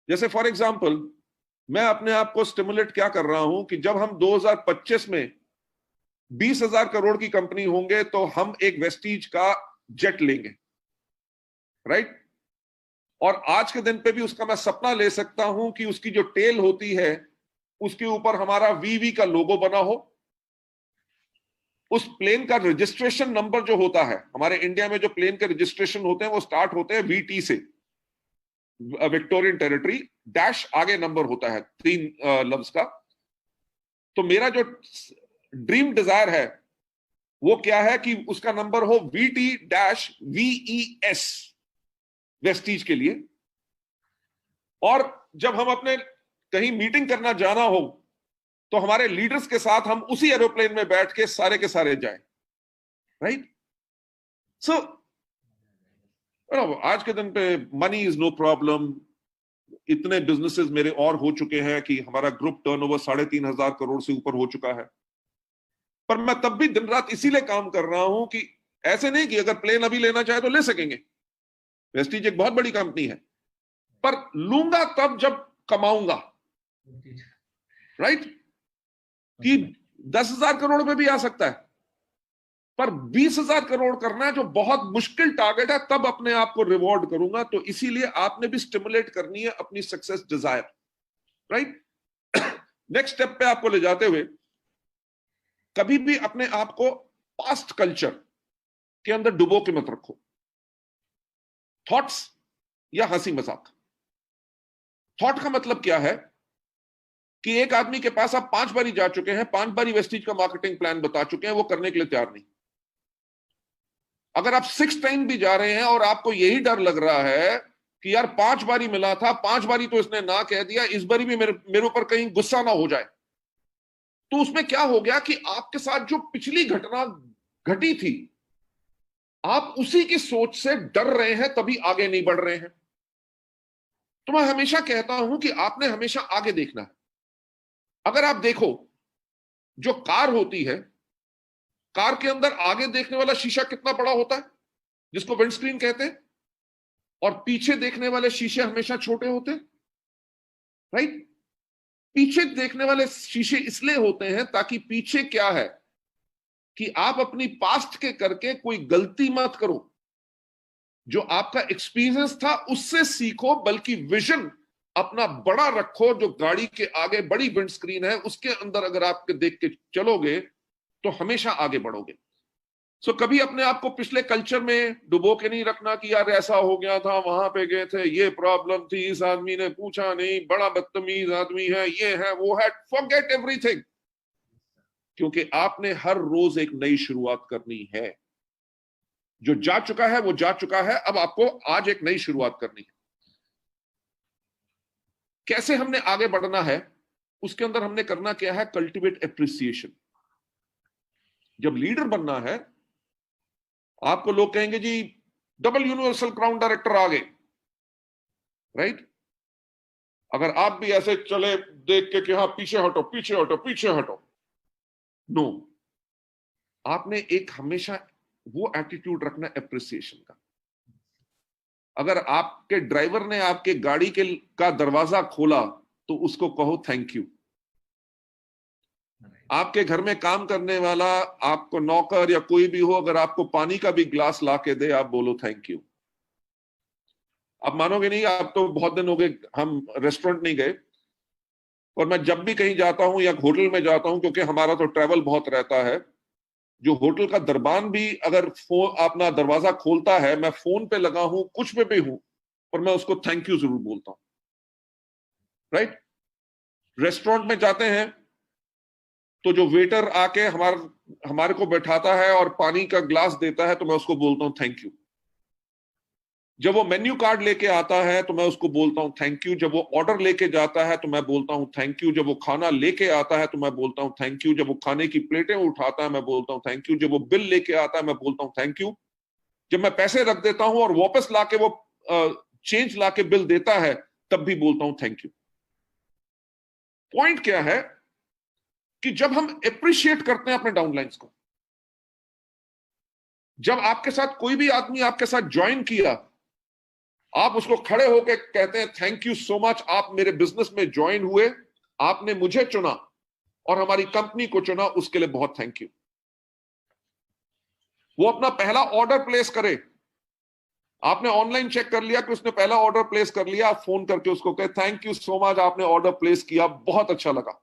जैसे फॉर एग्जांपल मैं अपने आप को स्टिमुलेट क्या कर रहा हूं कि जब हम 2025 में 20,000 करोड़ की कंपनी होंगे तो हम एक वेस्टीज का जेट लेंगे, राइट। और आज के दिन पे भी उसका मैं सपना ले सकता हूं कि उसकी जो टेल होती है उसके ऊपर हमारा वीवी का लोगो बना हो। उस प्लेन का रजिस्ट्रेशन नंबर जो होता है, हमारे इंडिया में जो प्लेन के रजिस्ट्रेशन होते हैं वो स्टार्ट होते हैं वीटी से, विक्टोरियन टेरिटरी, डैश आगे नंबर होता है 3 लफ्ज का। तो मेरा जो ड्रीम डिजायर है वो क्या है कि उसका नंबर हो VT-VES, वेस्टीज के लिए। और जब हम अपने कहीं मीटिंग करना जाना हो तो हमारे लीडर्स के साथ हम उसी एरोप्लेन में बैठ के सारे जाएं, राइट। सो आज के दिन पे मनी इज नो प्रॉब्लम। इतने बिजनेसेस मेरे और हो चुके हैं कि हमारा ग्रुप टर्नओवर 3,500 करोड़ से ऊपर हो चुका है। पर मैं तब भी दिन रात इसीलिए काम कर रहा हूं कि ऐसे नहीं कि अगर प्लेन अभी लेना चाहे तो ले सकेंगे, वेस्टीज एक बहुत बड़ी कंपनी है, पर लूंगा तब जब कमाऊंगा, राइट। कि 10,000 करोड़ में भी आ सकता है, पर 20,000 करोड़ करना है जो बहुत मुश्किल टारगेट है, तब अपने आप को रिवॉर्ड करूंगा। तो इसीलिए आपने भी स्टिमुलेट करनी है अपनी success desire, right. Next step पे आपको ले जाते हुए, कभी भी अपने आप को पास्ट कल्चर के अंदर डुबो के मत रखो। थॉट्स या हंसी मजाक। थॉट का मतलब क्या है कि एक आदमी के पास आप 5 बारी जा चुके हैं, 5 बारी वेस्टीज का मार्केटिंग प्लान बता चुके हैं, वो करने के लिए तैयार नहीं। अगर आप 6 टाइम भी जा रहे हैं और आपको यही डर लग रहा है कि यार 5 बारी मिला था, 5 बारी तो इसने ना कह दिया, इस बारी भी मेरे ऊपर कहीं गुस्सा ना हो जाए, तो उसमें क्या हो गया कि आपके साथ जो पिछली घटना घटी थी, आप उसी की सोच से डर रहे हैं, तभी आगे नहीं बढ़ रहे हैं। तो मैं हमेशा कहता हूं कि आपने हमेशा आगे देखना है। अगर आप देखो, जो कार होती है, कार के अंदर आगे देखने वाला शीशा कितना बड़ा होता है, जिसको विंडस्क्रीन कहते हैं, और पीछे देखने वाले शीशे हमेशा छोटे होते हैं, राइट। पीछे देखने वाले शीशे इसलिए होते हैं ताकि पीछे क्या है कि आप अपनी पास्ट के करके कोई गलती मत करो, जो आपका एक्सपीरियंस था उससे सीखो, बल्कि विजन अपना बड़ा रखो। जो गाड़ी के आगे बड़ी विंडस्क्रीन है, उसके अंदर अगर आप देख के चलोगे तो हमेशा आगे बढ़ोगे। सो कभी अपने आप को पिछले कल्चर में डुबो के नहीं रखना कि यार ऐसा हो गया था, वहां पे गए थे, ये प्रॉब्लम थी, इस आदमी ने पूछा नहीं, बड़ा बदतमीज आदमी है, ये है वो है। फॉरगेट एवरीथिंग, क्योंकि आपने हर रोज एक नई शुरुआत करनी है। जो जा चुका है वो जा चुका है, अब आपको आज एक नई शुरुआत करनी है। कैसे हमने आगे बढ़ना है, उसके अंदर हमने करना क्या है, कल्टिवेट एप्रिसिएशन। जब लीडर बनना है, आपको लोग कहेंगे जी डबल यूनिवर्सल क्राउन डायरेक्टर आ गए, राइट। अगर आप भी ऐसे चले देख के कि हाँ पीछे हटो पीछे हटो पीछे हटो, नो। आपने एक हमेशा वो एटीट्यूड रखना एप्रिसिएशन का। अगर आपके ड्राइवर ने आपके गाड़ी का दरवाजा खोला तो उसको कहो थैंक यू। आपके घर में काम करने वाला, आपको नौकर या कोई भी हो, अगर आपको पानी का भी ग्लास ला के दे, आप बोलो थैंक यू। आप मानोगे नहीं, आप तो बहुत दिन हो गए हम रेस्टोरेंट नहीं गए, और मैं जब भी कहीं जाता हूं या होटल में जाता हूं, क्योंकि हमारा तो ट्रैवल बहुत रहता है, जो होटल का दरबान भी अगर अपना दरवाजा खोलता है, मैं फोन पे लगा हूं, कुछ पे भी हूं, और मैं उसको थैंक यू जरूर बोलता हूं, राइट। रेस्टोरेंट में जाते हैं तो जो वेटर आके हमारे को बैठाता है और पानी का ग्लास देता है, तो मैं उसको बोलता हूं थैंक यू। जब वो मेन्यू कार्ड लेके आता है तो मैं उसको बोलता हूं थैंक यू। जब वो ऑर्डर लेके जाता है तो मैं बोलता हूं थैंक यू। जब वो खाना लेके आता है तो मैं बोलता हूं थैंक यू। जब वो खाने की प्लेटें उठाता है मैं बोलता हूं थैंक यू। जब वो बिल लेके आता है मैं बोलता हूं थैंक यू। जब मैं पैसे रख देता हूं और वापस लाके वो चेंज लाके बिल देता है, तब भी बोलता हूं थैंक यू। पॉइंट क्या है कि जब हम अप्रिशिएट करते हैं अपने डाउनलाइंस को, जब आपके साथ कोई भी आदमी आपके साथ ज्वाइन किया, आप उसको खड़े होकर कहते हैं थैंक यू सो मच, आप मेरे बिजनेस में ज्वाइन हुए, आपने मुझे चुना और हमारी कंपनी को चुना, उसके लिए बहुत थैंक यू। वो अपना पहला ऑर्डर प्लेस करे, आपने ऑनलाइन चेक कर लिया कि उसने पहला ऑर्डर प्लेस कर लिया, आप फोन करके उसको कहे थैंक यू सो मच, आपने ऑर्डर प्लेस किया, बहुत अच्छा लगा।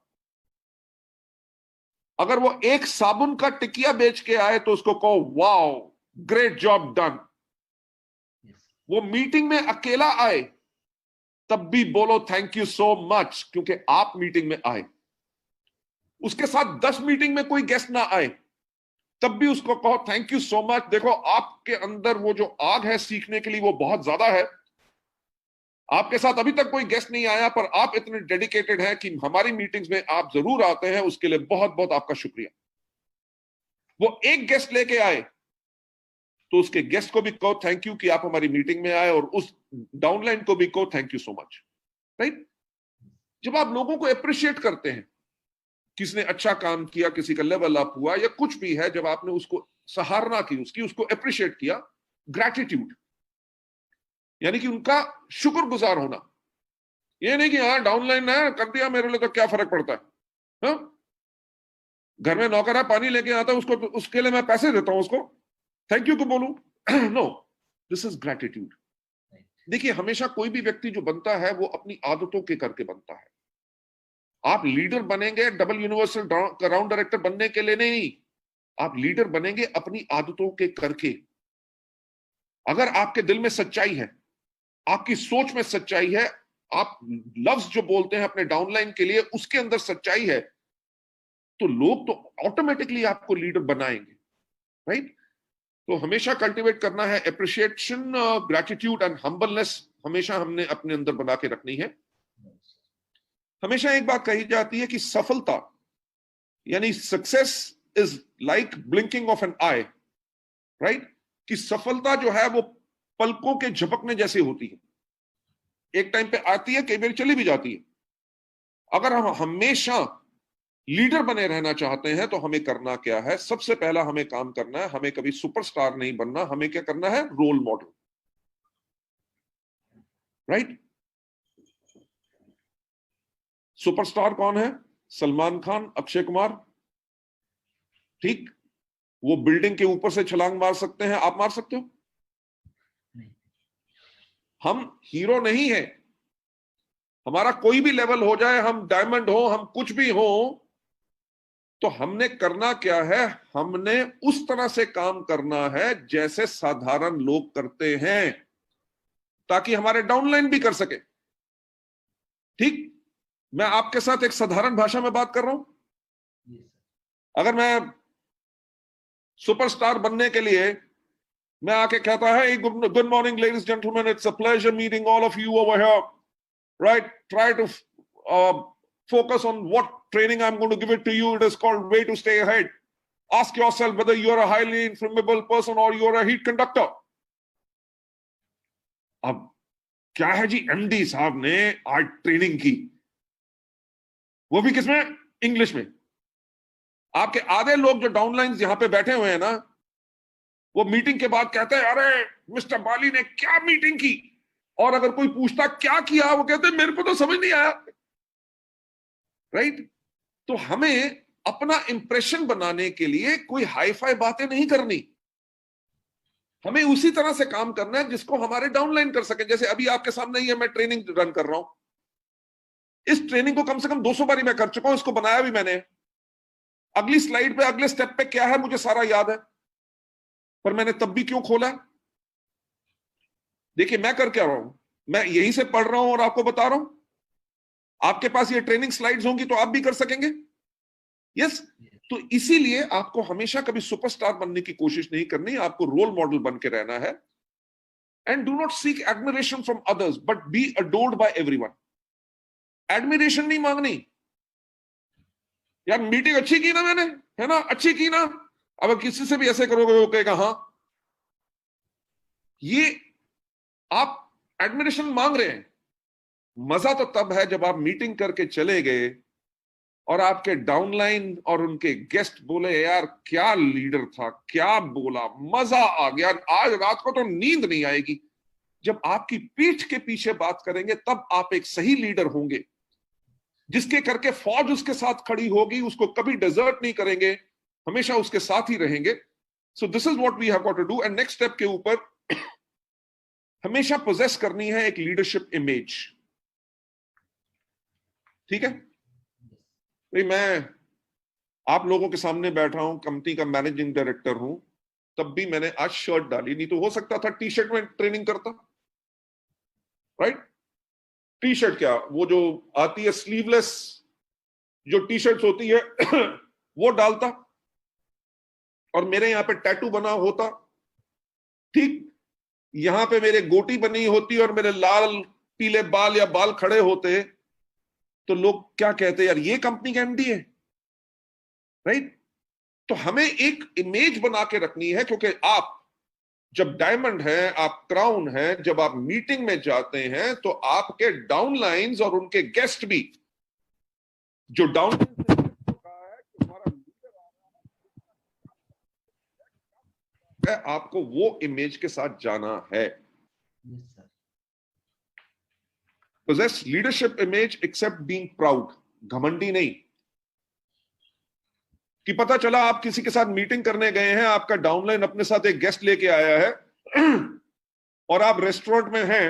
अगर वो एक साबुन का टिकिया बेच के आए तो उसको कहो वाओ ग्रेट जॉब डन। वो मीटिंग में अकेला आए तब भी बोलो थैंक यू सो मच, क्योंकि आप मीटिंग में आए। उसके साथ 10 मीटिंग में कोई गेस्ट ना आए तब भी उसको कहो थैंक यू सो मच। देखो आपके अंदर वो जो आग है सीखने के लिए वो बहुत ज्यादा है। आपके साथ अभी तक कोई गेस्ट नहीं आया, पर आप इतने डेडिकेटेड हैं कि हमारी मीटिंग्स में आप जरूर आते हैं, उसके लिए बहुत बहुत आपका शुक्रिया। वो एक गेस्ट लेके आए तो उसके गेस्ट को भी कहो थैंक यू कि आप हमारी मीटिंग में आए, और उस डाउनलाइन को भी कहो thank you so much. Right? जब आप लोगों को अप्रिशिएट करते हैं, किसने अच्छा काम किया, किसी का लेवल अप हुआ या कुछ भी है, जब आपने उसको सराहना की, उसको अप्रिशिएट किया, ग्रैटिट्यूड यानी कि उनका शुक्रगुजार होना। ये नहीं कि हाँ डाउनलाइन है कर दिया, मेरे लिए तो क्या फर्क पड़ता है, हाँ? घर में नौकर है पानी लेके आता है, उसको उसके लिए मैं पैसे देता हूं, उसको थैंक यू को बोलूं? No, this is gratitude. देखिए हमेशा कोई भी व्यक्ति जो बनता है वो अपनी आदतों के करके बनता है। आप लीडर बनेंगे डबल यूनिवर्सल राउंड डायरेक्टर बनने के लिए नहीं, आप लीडर बनेंगे अपनी आदतों के करके। अगर आपके दिल में सच्चाई है, आपकी सोच में सच्चाई है, आप लफ्ज जो बोलते हैं अपने डाउनलाइन के लिए उसके अंदर सच्चाई है, तो लोग तो ऑटोमेटिकली आपको लीडर बनाएंगे। राइट? तो हमेशा कल्टीवेट करना है एप्रिशिएशन, ग्रैटिट्यूड एंड हम्बलनेस, हमेशा हमने अपने अंदर बना के रखनी है। हमेशा एक बात कही जाती है कि सफलता यानी success is like blinking of an eye. Right? कि सफलता जो है वो पलकों के झपकने जैसे होती है, एक टाइम पे आती है, कई बार चली भी जाती है। अगर हम हमेशा लीडर बने रहना चाहते हैं तो हमें करना क्या है? सबसे पहला हमें काम करना है, हमें कभी सुपरस्टार नहीं बनना, हमें क्या करना है? Role model. राइट? सुपरस्टार कौन है? सलमान खान, अक्षय कुमार। ठीक? वो बिल्डिंग के ऊपर से छलांग मार सकते हैं, आप मार सकते हो? हम हीरो नहीं है, हमारा कोई भी लेवल हो जाए, हम डायमंड हो, हम कुछ भी हो, तो हमने करना क्या है? हमने उस तरह से काम करना है जैसे साधारण लोग करते हैं, ताकि हमारे डाउनलाइन भी कर सके। ठीक? मैं आपके साथ एक साधारण भाषा में बात कर रहा हूं। अगर मैं सुपरस्टार बनने के लिए मैं आके कहता है good morning ladies gentleman, it's a pleasure meeting all of you over here, right? Try to focus on what training I'm going to give it to you. It is called way to stay ahead. Ask yourself whether you're a highly inflammable person or you're a heat conductor. अब क्या है जी, MD साहब ने आज training की, वो भी किसमें? इंग्लिश में। आपके आधे लोग जो डाउनलाइन यहां पे बैठे हुए हैं ना, वो मीटिंग के बाद कहते हैं अरे मिस्टर बाली ने क्या मीटिंग की, और अगर कोई पूछता क्या किया, वो कहते हैं मेरे को तो समझ नहीं आया। राइट? तो हमें अपना इंप्रेशन बनाने के लिए कोई हाई फाई बातें नहीं करनी, हमें उसी तरह से काम करना है जिसको हमारे डाउनलाइन कर सके। जैसे अभी आपके सामने ही है, मैं ट्रेनिंग रन कर रहा हूं, इस ट्रेनिंग को कम से कम 200 बारी मैं कर चुका हूं, इसको बनाया भी मैंने। अगली स्लाइड पे अगले स्टेप पे क्या है मुझे सारा याद है, पर मैंने तब भी क्यों खोला? देखिए मैं कर क्या रहा हूं, मैं यहीं से पढ़ रहा हूं और आपको बता रहा हूं। आपके पास ये ट्रेनिंग स्लाइड्स होंगी तो आप भी कर सकेंगे। यस? तो इसीलिए आपको हमेशा कभी सुपरस्टार बनने की कोशिश नहीं करनी, आपको रोल मॉडल बन के रहना है। And do not seek admiration from others but be adored by everyone. Admiration नहीं मांगनी। यार मीटिंग अच्छी की ना मैंने, है ना, अच्छी की ना, अब किसी से भी ऐसे करोगे वो कहेगा हाँ। ये आप एडमिरेशन मांग रहे हैं। मजा तो तब है जब आप मीटिंग करके चले गए और आपके डाउनलाइन और उनके गेस्ट बोले यार क्या लीडर था, क्या बोला, मजा आ गया, आज रात को तो नींद नहीं आएगी। जब आपकी पीठ के पीछे बात करेंगे तब आप एक सही लीडर होंगे, जिसके करके फौज उसके साथ खड़ी होगी, उसको कभी डिजर्ट नहीं करेंगे, हमेशा उसके साथ ही रहेंगे। So this is what we have got to do. And next step के ऊपर हमेशा पोजेस करनी है एक लीडरशिप इमेज। ठीक है भाई, मैं आप लोगों के सामने बैठा हूं, कंपनी का मैनेजिंग डायरेक्टर हूं, तब भी मैंने आज शर्ट डाली, नहीं तो हो सकता था टी शर्ट में ट्रेनिंग करता। राइट? टी शर्ट क्या, वो जो आती है स्लीवलेस जो टी शर्ट होती है वो डालता। और मेरे यहाँ पे टैटू बना होता, ठीक यहां पे मेरे गोटी बनी होती और मेरे लाल पीले बाल या बाल खड़े होते, तो लोग क्या कहते, यार ये कंपनी का एमडी है, राइट? तो हमें एक इमेज बना के रखनी है, क्योंकि आप जब डायमंड है, आप क्राउन है, जब आप मीटिंग में जाते हैं तो आपके डाउनलाइंस और उनके गेस्ट भी, जो डाउन है, आपको वो इमेज के साथ जाना है। Yes, sir. Possess leadership image except being proud, घमंडी नहीं। कि पता चला आप किसी के साथ मीटिंग करने गए हैं, आपका डाउनलाइन अपने साथ एक गेस्ट लेके आया है और आप रेस्टोरेंट में हैं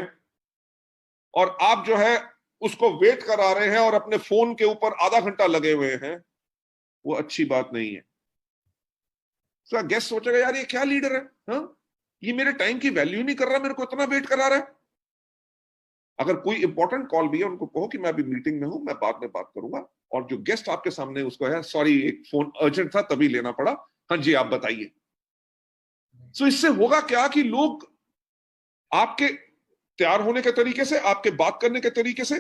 और आप जो है उसको वेट करा रहे हैं और अपने फोन के ऊपर आधा घंटा लगे हुए हैं, वो अच्छी बात नहीं है। तो गेस्ट सोचेगा, यार ये क्या लीडर है, हाँ? ये मेरे टाइम की वैल्यू नहीं कर रहा, मेरे को इतना वेट करा रहा है। अगर कोई इंपॉर्टेंट कॉल भी है, उनको कहो कि मैं अभी मीटिंग में हूं, मैं बाद में बात करूंगा। और जो गेस्ट आपके सामने उसको है, सॉरी एक फोन अर्जेंट था तभी लेना पड़ा, हाँ जी आप बताइए। सो इससे होगा क्या कि लोग आपके तैयार होने के तरीके से, आपके बात करने के तरीके से,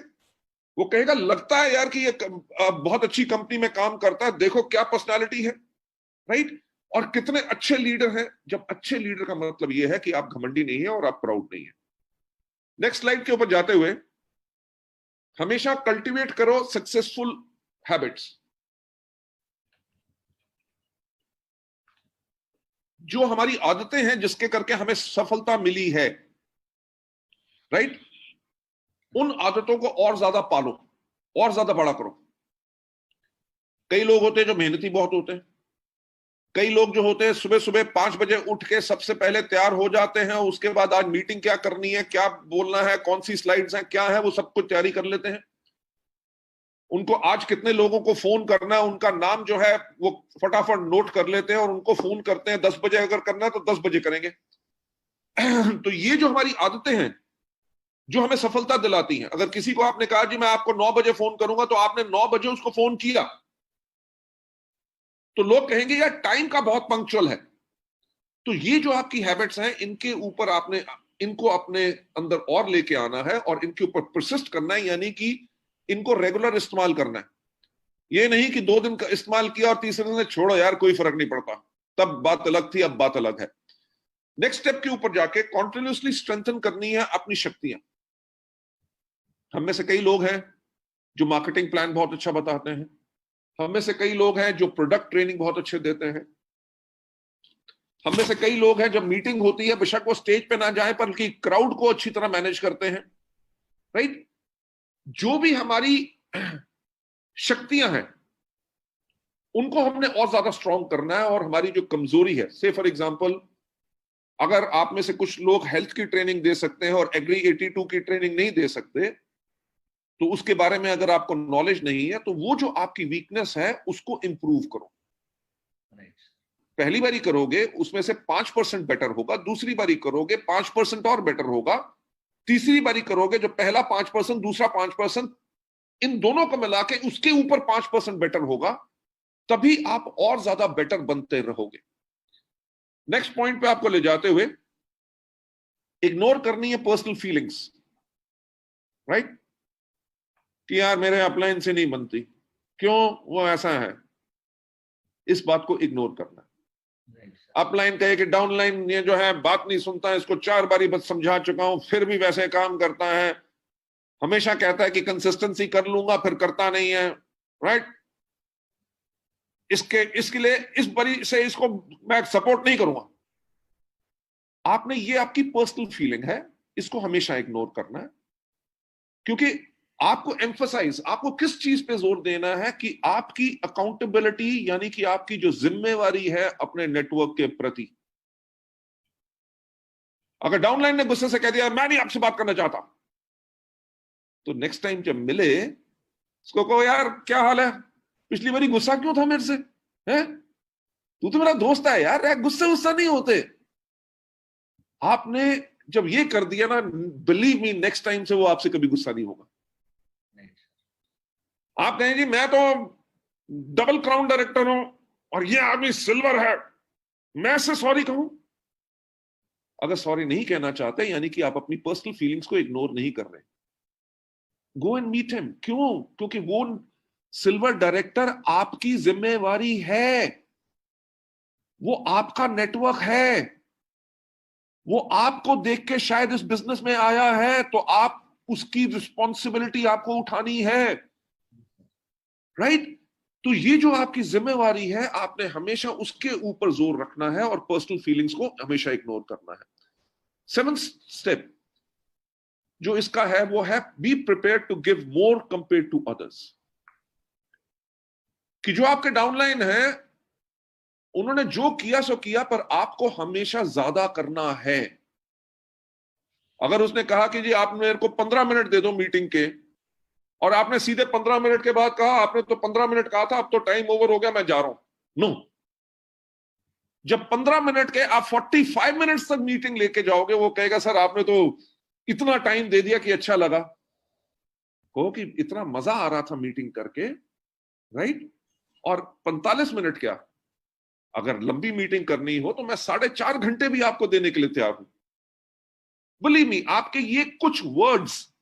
वो कहेगा लगता है यार कि ये बहुत अच्छी कंपनी में काम करता है, देखो क्या पर्सनालिटी है, राइट? और कितने अच्छे लीडर हैं। जब अच्छे लीडर का मतलब यह है कि आप घमंडी नहीं है और आप प्राउड नहीं है। नेक्स्ट स्लाइड के ऊपर जाते हुए, हमेशा कल्टीवेट करो सक्सेसफुल हैबिट्स। जो हमारी आदतें हैं जिसके करके हमें सफलता मिली है, राइट? उन आदतों को और ज्यादा पालो और ज्यादा बड़ा करो। कई लोग होते हैं जो मेहनती बहुत होते हैं। कई लोग जो होते हैं सुबह सुबह 5 बजे उठ के सबसे पहले तैयार हो जाते हैं, उसके बाद आज मीटिंग क्या करनी है, क्या बोलना है, कौन सी स्लाइड्स हैं, क्या है, वो सब कुछ तैयारी कर लेते हैं। उनको आज कितने लोगों को फोन करना है, उनका नाम जो है वो फटाफट नोट कर लेते हैं और उनको फोन करते हैं। 10 बजे अगर करना है तो 10 बजे करेंगे। तो ये जो हमारी आदतें हैं जो हमें सफलता दिलाती हैं। अगर किसी को आपने कहा जी मैं आपको 9 बजे फोन करूंगा, तो आपने 9 बजे उसको फोन किया, तो लोग कहेंगे यार टाइम का बहुत पंक्चुअल है। तो ये जो आपकी हैबिट्स हैं, इनके ऊपर आपने इनको अपने अंदर और लेके आना है और इनके ऊपर परसिस्ट करना है, यानी कि इनको रेगुलर इस्तेमाल करना है। ये नहीं कि 2 दिन का इस्तेमाल किया और तीसरे दिन छोड़ो यार कोई फर्क नहीं पड़ता, तब बात अलग थी, अब बात अलग है। नेक्स्ट स्टेप के ऊपर जाके कॉन्टिन्यूसली स्ट्रेंथन करनी है अपनी शक्तियां। हम में से कई लोग हैं जो मार्केटिंग प्लान बहुत अच्छा बताते हैं। हम में से कई लोग हैं जो प्रोडक्ट ट्रेनिंग बहुत अच्छे देते हैं। हम में से कई लोग हैं जब मीटिंग होती है, बेशक वो स्टेज पे ना जाए बल्कि क्राउड को अच्छी तरह मैनेज करते हैं, राइट? जो भी हमारी शक्तियां हैं उनको हमने और ज्यादा स्ट्रॉन्ग करना है। और हमारी जो कमजोरी है, से फॉर एग्जांपल अगर आप में से कुछ लोग हेल्थ की ट्रेनिंग दे सकते हैं और एग्री 82 की ट्रेनिंग नहीं दे सकते, तो उसके बारे में अगर आपको नॉलेज नहीं है, तो वो जो आपकी वीकनेस है उसको इंप्रूव करो। पहली बारी करोगे उसमें से 5% बेटर होगा, दूसरी बारी करोगे 5% और बेटर होगा, तीसरी बारी करोगे जो पहला 5% दूसरा 5%, इन दोनों को मिला के उसके ऊपर 5% बेटर होगा, तभी आप और ज्यादा बेटर बनते रहोगे। नेक्स्ट पॉइंट पे आपको ले जाते हुए, इग्नोर करनी है पर्सनल फीलिंग्स, राइट? कि यार मेरे अपलाइन से नहीं बनती, क्यों, वो ऐसा है, इस बात को इग्नोर करना। अपलाइन कहे कि डाउनलाइन ये जो है बात नहीं सुनता है, इसको 4 बारी बस समझा चुका हूं फिर भी वैसे काम करता है, हमेशा कहता है कि कंसिस्टेंसी कर लूंगा फिर करता नहीं है, राइट? इसके लिए इस बारी से इसको मैं सपोर्ट नहीं करूंगा। आपने, ये आपकी पर्सनल फीलिंग है, इसको हमेशा इग्नोर करना है। क्योंकि आपको एम्फसाइज, आपको किस चीज पे जोर देना है कि आपकी अकाउंटेबिलिटी, यानी कि आपकी जो जिम्मेवारी है अपने नेटवर्क के प्रति। अगर डाउनलाइन ने गुस्से से कह दिया मैं नहीं आपसे बात करना चाहता, तो नेक्स्ट टाइम जब मिले उसको कहो यार क्या हाल है, पिछली बारी गुस्सा क्यों था मेरे से, है? तू तो मेरा दोस्त है यार, गुस्सा नहीं होते। आपने जब ये कर दिया ना, बिलीव मी नेक्स्ट टाइम से वो आपसे कभी गुस्सा नहीं होगा। आप कहें जी मैं तो डबल क्राउन डायरेक्टर हूं और ये आदमी सिल्वर है, मैं से सॉरी कहूं? अगर सॉरी नहीं कहना चाहते यानी कि आप अपनी पर्सनल फीलिंग्स को इग्नोर नहीं कर रहे। Go and meet him. क्यों? क्योंकि वो सिल्वर डायरेक्टर आपकी जिम्मेवारी है, वो आपका नेटवर्क है, वो आपको देख के शायद इस बिजनेस में आया है, तो आप उसकी रिस्पॉन्सिबिलिटी आपको उठानी है, राइट? तो ये जो आपकी जिम्मेवारी है, आपने हमेशा उसके ऊपर जोर रखना है और पर्सनल फीलिंग्स को हमेशा इग्नोर करना है। 7th स्टेप जो इसका है वो है be prepare to give more compare to others. कि जो आपके डाउनलाइन है उन्होंने जो किया सो किया, पर आपको हमेशा ज्यादा करना है। अगर उसने कहा कि जी आप मेरे को 15 मिनट दे दो मीटिंग के, और आपने सीधे 15 मिनट के बाद कहा आपने तो 15 मिनट कहा था, अब तो टाइम ओवर हो गया, मैं जा रहा हूं, नो। जब 15 मिनट के आप 45 मिनट्स तक मीटिंग लेके जाओगे, वो कहेगा सर आपने तो इतना टाइम दे दिया कि अच्छा लगा। कहो कि इतना मजा आ रहा था मीटिंग करके, राइट? और 45 मिनट क्या, अगर लंबी मीटिंग करनी हो तो मैं 4.5 घंटे भी आपको देने के लिए तैयार हूं। बिलीव मी, आपके ये कुछ वर्ड्स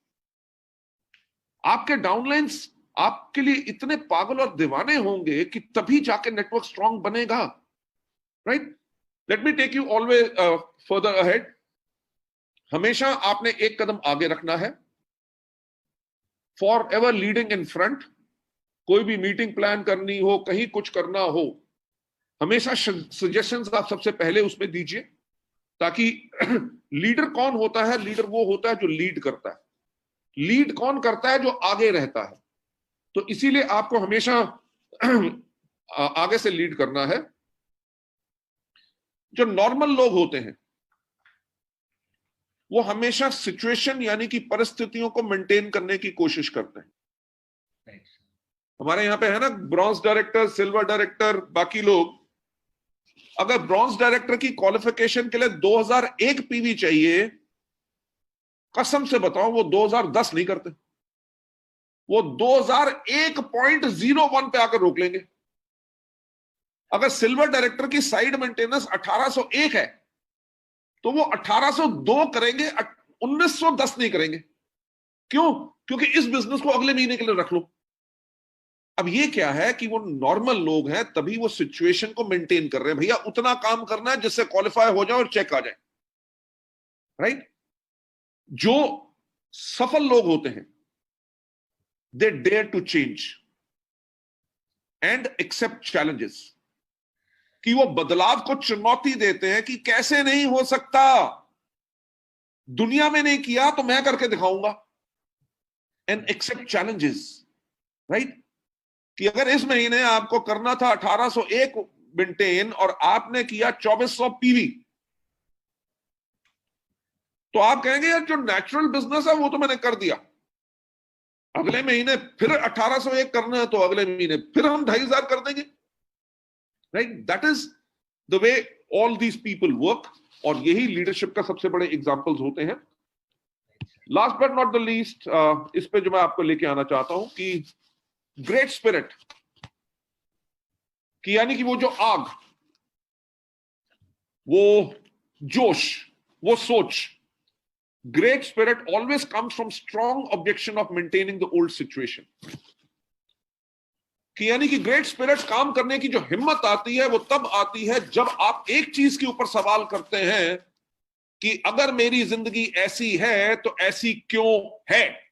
आपके डाउनलाइंस आपके लिए इतने पागल और दीवाने होंगे कि तभी जाके नेटवर्क स्ट्रांग बनेगा, right? Let me take you always further ahead. हमेशा आपने एक कदम आगे रखना है, for ever leading in front. कोई भी मीटिंग प्लान करनी हो, कहीं कुछ करना हो, हमेशा सजेशंस आप सबसे पहले उसमें दीजिए, ताकि लीडर कौन होता है? लीडर वो होता है जो लीड करता है। लीड कौन करता है? जो आगे रहता है। तो इसीलिए आपको हमेशा आगे से लीड करना है। जो नॉर्मल लोग होते हैं वो हमेशा सिचुएशन यानी कि परिस्थितियों को मेंटेन करने की कोशिश करते हैं। हमारे यहां पे है ना ब्रॉन्ज डायरेक्टर, सिल्वर डायरेक्टर, बाकी लोग। अगर ब्रॉन्ज डायरेक्टर की क्वालिफिकेशन के लिए 2001 पीवी चाहिए, कसम से बताओ वो 2010 नहीं करते, वो 2001.01 पे आकर रोक लेंगे। अगर सिल्वर डायरेक्टर की साइड मेंटेनेंस 1801 है तो वो 1802 करेंगे, 1910 नहीं करेंगे। क्यों? क्योंकि इस बिजनेस को अगले महीने के लिए रख लो। अब ये क्या है कि वो नॉर्मल लोग हैं, तभी वो सिचुएशन को मेंटेन कर रहे हैं। भैया उतना काम करना है जिससे क्वालिफाई हो जाए और चेक आ जाए, राइट? जो सफल लोग होते हैं they dare to change and accept challenges. कि वो बदलाव को चुनौती देते हैं कि कैसे नहीं हो सकता, दुनिया में नहीं किया तो मैं करके दिखाऊंगा। And accept challenges, right? कि अगर इस महीने आपको करना था 1801 मेंटेन और आपने किया 2400 पीवी, तो आप कहेंगे यार जो नेचुरल बिजनेस है वो तो मैंने कर दिया, अगले महीने फिर 1801 करना है तो अगले महीने फिर हम 2500 कर देंगे, right? That is the way all these people work. और यही लीडरशिप का सबसे बड़े एग्जांपल्स होते हैं। Last but not the least, इस पे जो मैं आपको लेके आना चाहता हूं कि ग्रेट स्पिरिट, कि यानी कि वो जो आग, वो जोश, वो सोच, great spirit always comes from strong objection of maintaining the old situation. कि यानी कि ग्रेट स्पिरिट काम करने की जो हिम्मत आती है वो तब आती है जब आप एक चीज के ऊपर सवाल करते हैं कि अगर मेरी जिंदगी ऐसी है तो ऐसी क्यों है?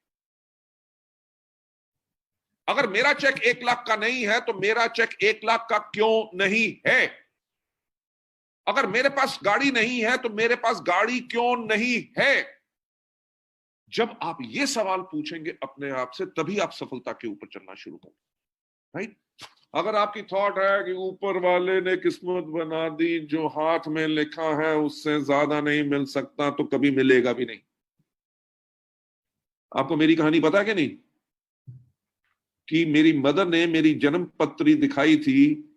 अगर मेरा चेक 1 लाख का नहीं है तो मेरा चेक 1 लाख का क्यों नहीं है? अगर मेरे पास गाड़ी नहीं है तो मेरे पास गाड़ी क्यों नहीं है? जब आप ये सवाल पूछेंगे अपने आप से, तभी आप सफलता के ऊपर चलना शुरू करेंगे, राइट? अगर आपकी थॉट है कि ऊपर वाले ने किस्मत बना दी, जो हाथ में लिखा है उससे ज्यादा नहीं मिल सकता, तो कभी मिलेगा भी नहीं। आपको मेरी कहानी पता है कि नहीं? कि मेरी मदर ने मेरी जन्म पत्री दिखाई थी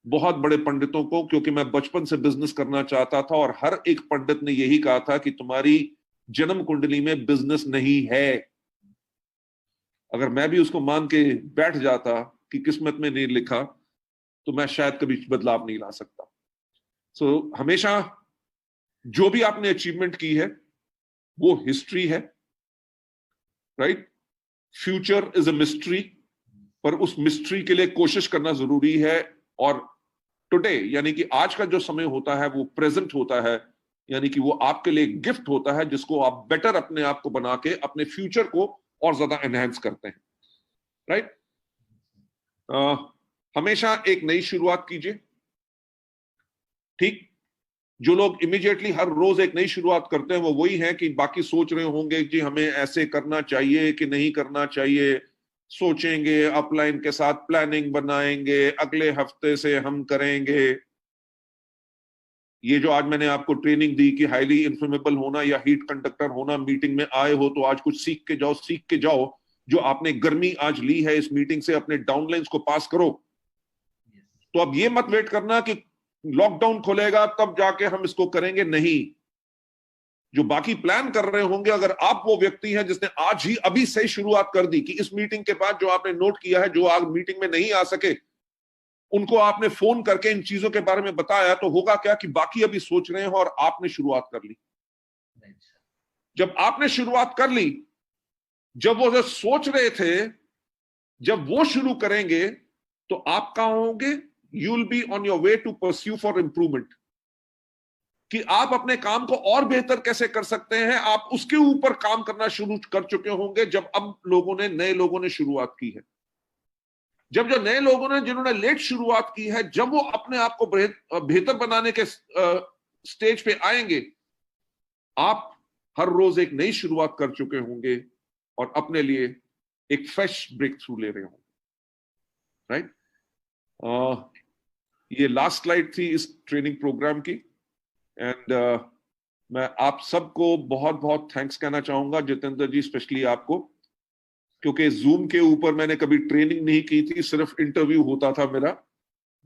बहुत बड़े पंडितों को, क्योंकि मैं बचपन से बिजनेस करना चाहता था, और हर एक पंडित ने यही कहा था कि तुम्हारी जन्म कुंडली में बिजनेस नहीं है। अगर मैं भी उसको मान के बैठ जाता कि किस्मत में नहीं लिखा, तो मैं शायद कभी बदलाव नहीं ला सकता। सो हमेशा जो भी आपने अचीवमेंट की है वो हिस्ट्री है, right? Future is a mystery, पर उस मिस्ट्री के लिए कोशिश करना जरूरी है। और टुडे यानी कि आज का जो समय होता है वो प्रेजेंट होता है, यानी कि वो आपके लिए गिफ्ट होता है जिसको आप बेटर अपने आप को बना के अपने फ्यूचर को और ज्यादा एनहेंस करते हैं, राइट? हमेशा एक नई शुरुआत कीजिए, ठीक? जो लोग इमीडिएटली हर रोज एक नई शुरुआत करते हैं वो वही है कि बाकी सोच रहे होंगे कि हमें ऐसे करना चाहिए कि नहीं करना चाहिए, सोचेंगे, अपलाइन के साथ प्लानिंग बनाएंगे, अगले हफ्ते से हम करेंगे। ये जो आज मैंने आपको ट्रेनिंग दी कि हाईली इन्फ्लेमेबल होना या हीट कंडक्टर होना, मीटिंग में आए हो तो आज कुछ सीख के जाओ, सीख के जाओ। जो आपने गर्मी आज ली है इस मीटिंग से, अपने डाउनलाइंस को पास करो। तो अब ये मत वेट करना कि लॉकडाउन खोलेगा तब जाके हम इसको करेंगे, नहीं। जो बाकी प्लान कर रहे होंगे, अगर आप वो व्यक्ति हैं जिसने आज ही अभी से शुरुआत कर दी कि इस मीटिंग के बाद जो आपने नोट किया है, जो आज मीटिंग में नहीं आ सके उनको आपने फोन करके इन चीजों के बारे में बताया, तो होगा क्या कि बाकी अभी सोच रहे हैं और आपने शुरुआत कर ली। जब आपने शुरुआत कर ली, जब वो जो सोच रहे थे जब वो शुरू करेंगे तो आप कहां होंगे? You will be on your way to pursue for improvement, कि आप अपने काम को और बेहतर कैसे कर सकते हैं, आप उसके ऊपर काम करना शुरू कर चुके होंगे। जब अब नए लोगों ने शुरुआत की है, जब जो नए लोगों ने जिन्होंने लेट शुरुआत की है, जब वो अपने आप को बेहतर बनाने के स्टेज पे आएंगे, आप हर रोज एक नई शुरुआत कर चुके होंगे और अपने लिए एक फ्रेश ब्रेक थ्रू ले रहे होंगे, राइट? ये लास्ट स्लाइड थी इस ट्रेनिंग प्रोग्राम की। एंड मैं आप सबको बहुत बहुत थैंक्स कहना चाहूंगा, जितेंद्र जी स्पेशली आपको, क्योंकि जूम के ऊपर मैंने कभी ट्रेनिंग नहीं की थी, सिर्फ इंटरव्यू होता था मेरा,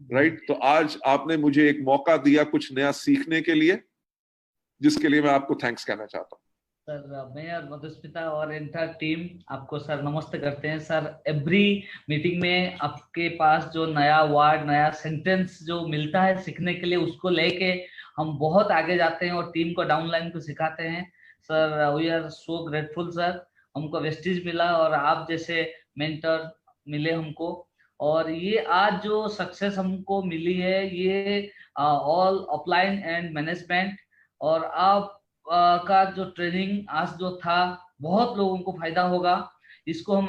राइट? तो आज आपने मुझे एक मौका दिया कुछ नया सीखने के लिए, जिसके लिए मैं आपको थैंक्स कहना चाहता हूँ। सर, मैं और मधुस्मिता और इंटायर टीम आपको सर नमस्ते करते हैं। सर, एवरी मीटिंग में आपके पास जो नया वर्ड, नया सेंटेंस जो मिलता है सीखने के लिए, उसको लेके हम बहुत आगे जाते हैं और टीम को डाउनलाइन को सिखाते हैं। Sir, we are so grateful sir, हमको वेस्टिज मिला और आप जैसे मेंटर मिले हमको। और ये आज जो सक्सेस हमको मिली है, ये ऑल अपलाइन एंड मैनेजमेंट और आप का जो ट्रेनिंग आज जो था, बहुत लोगों को फायदा होगा। इसको हम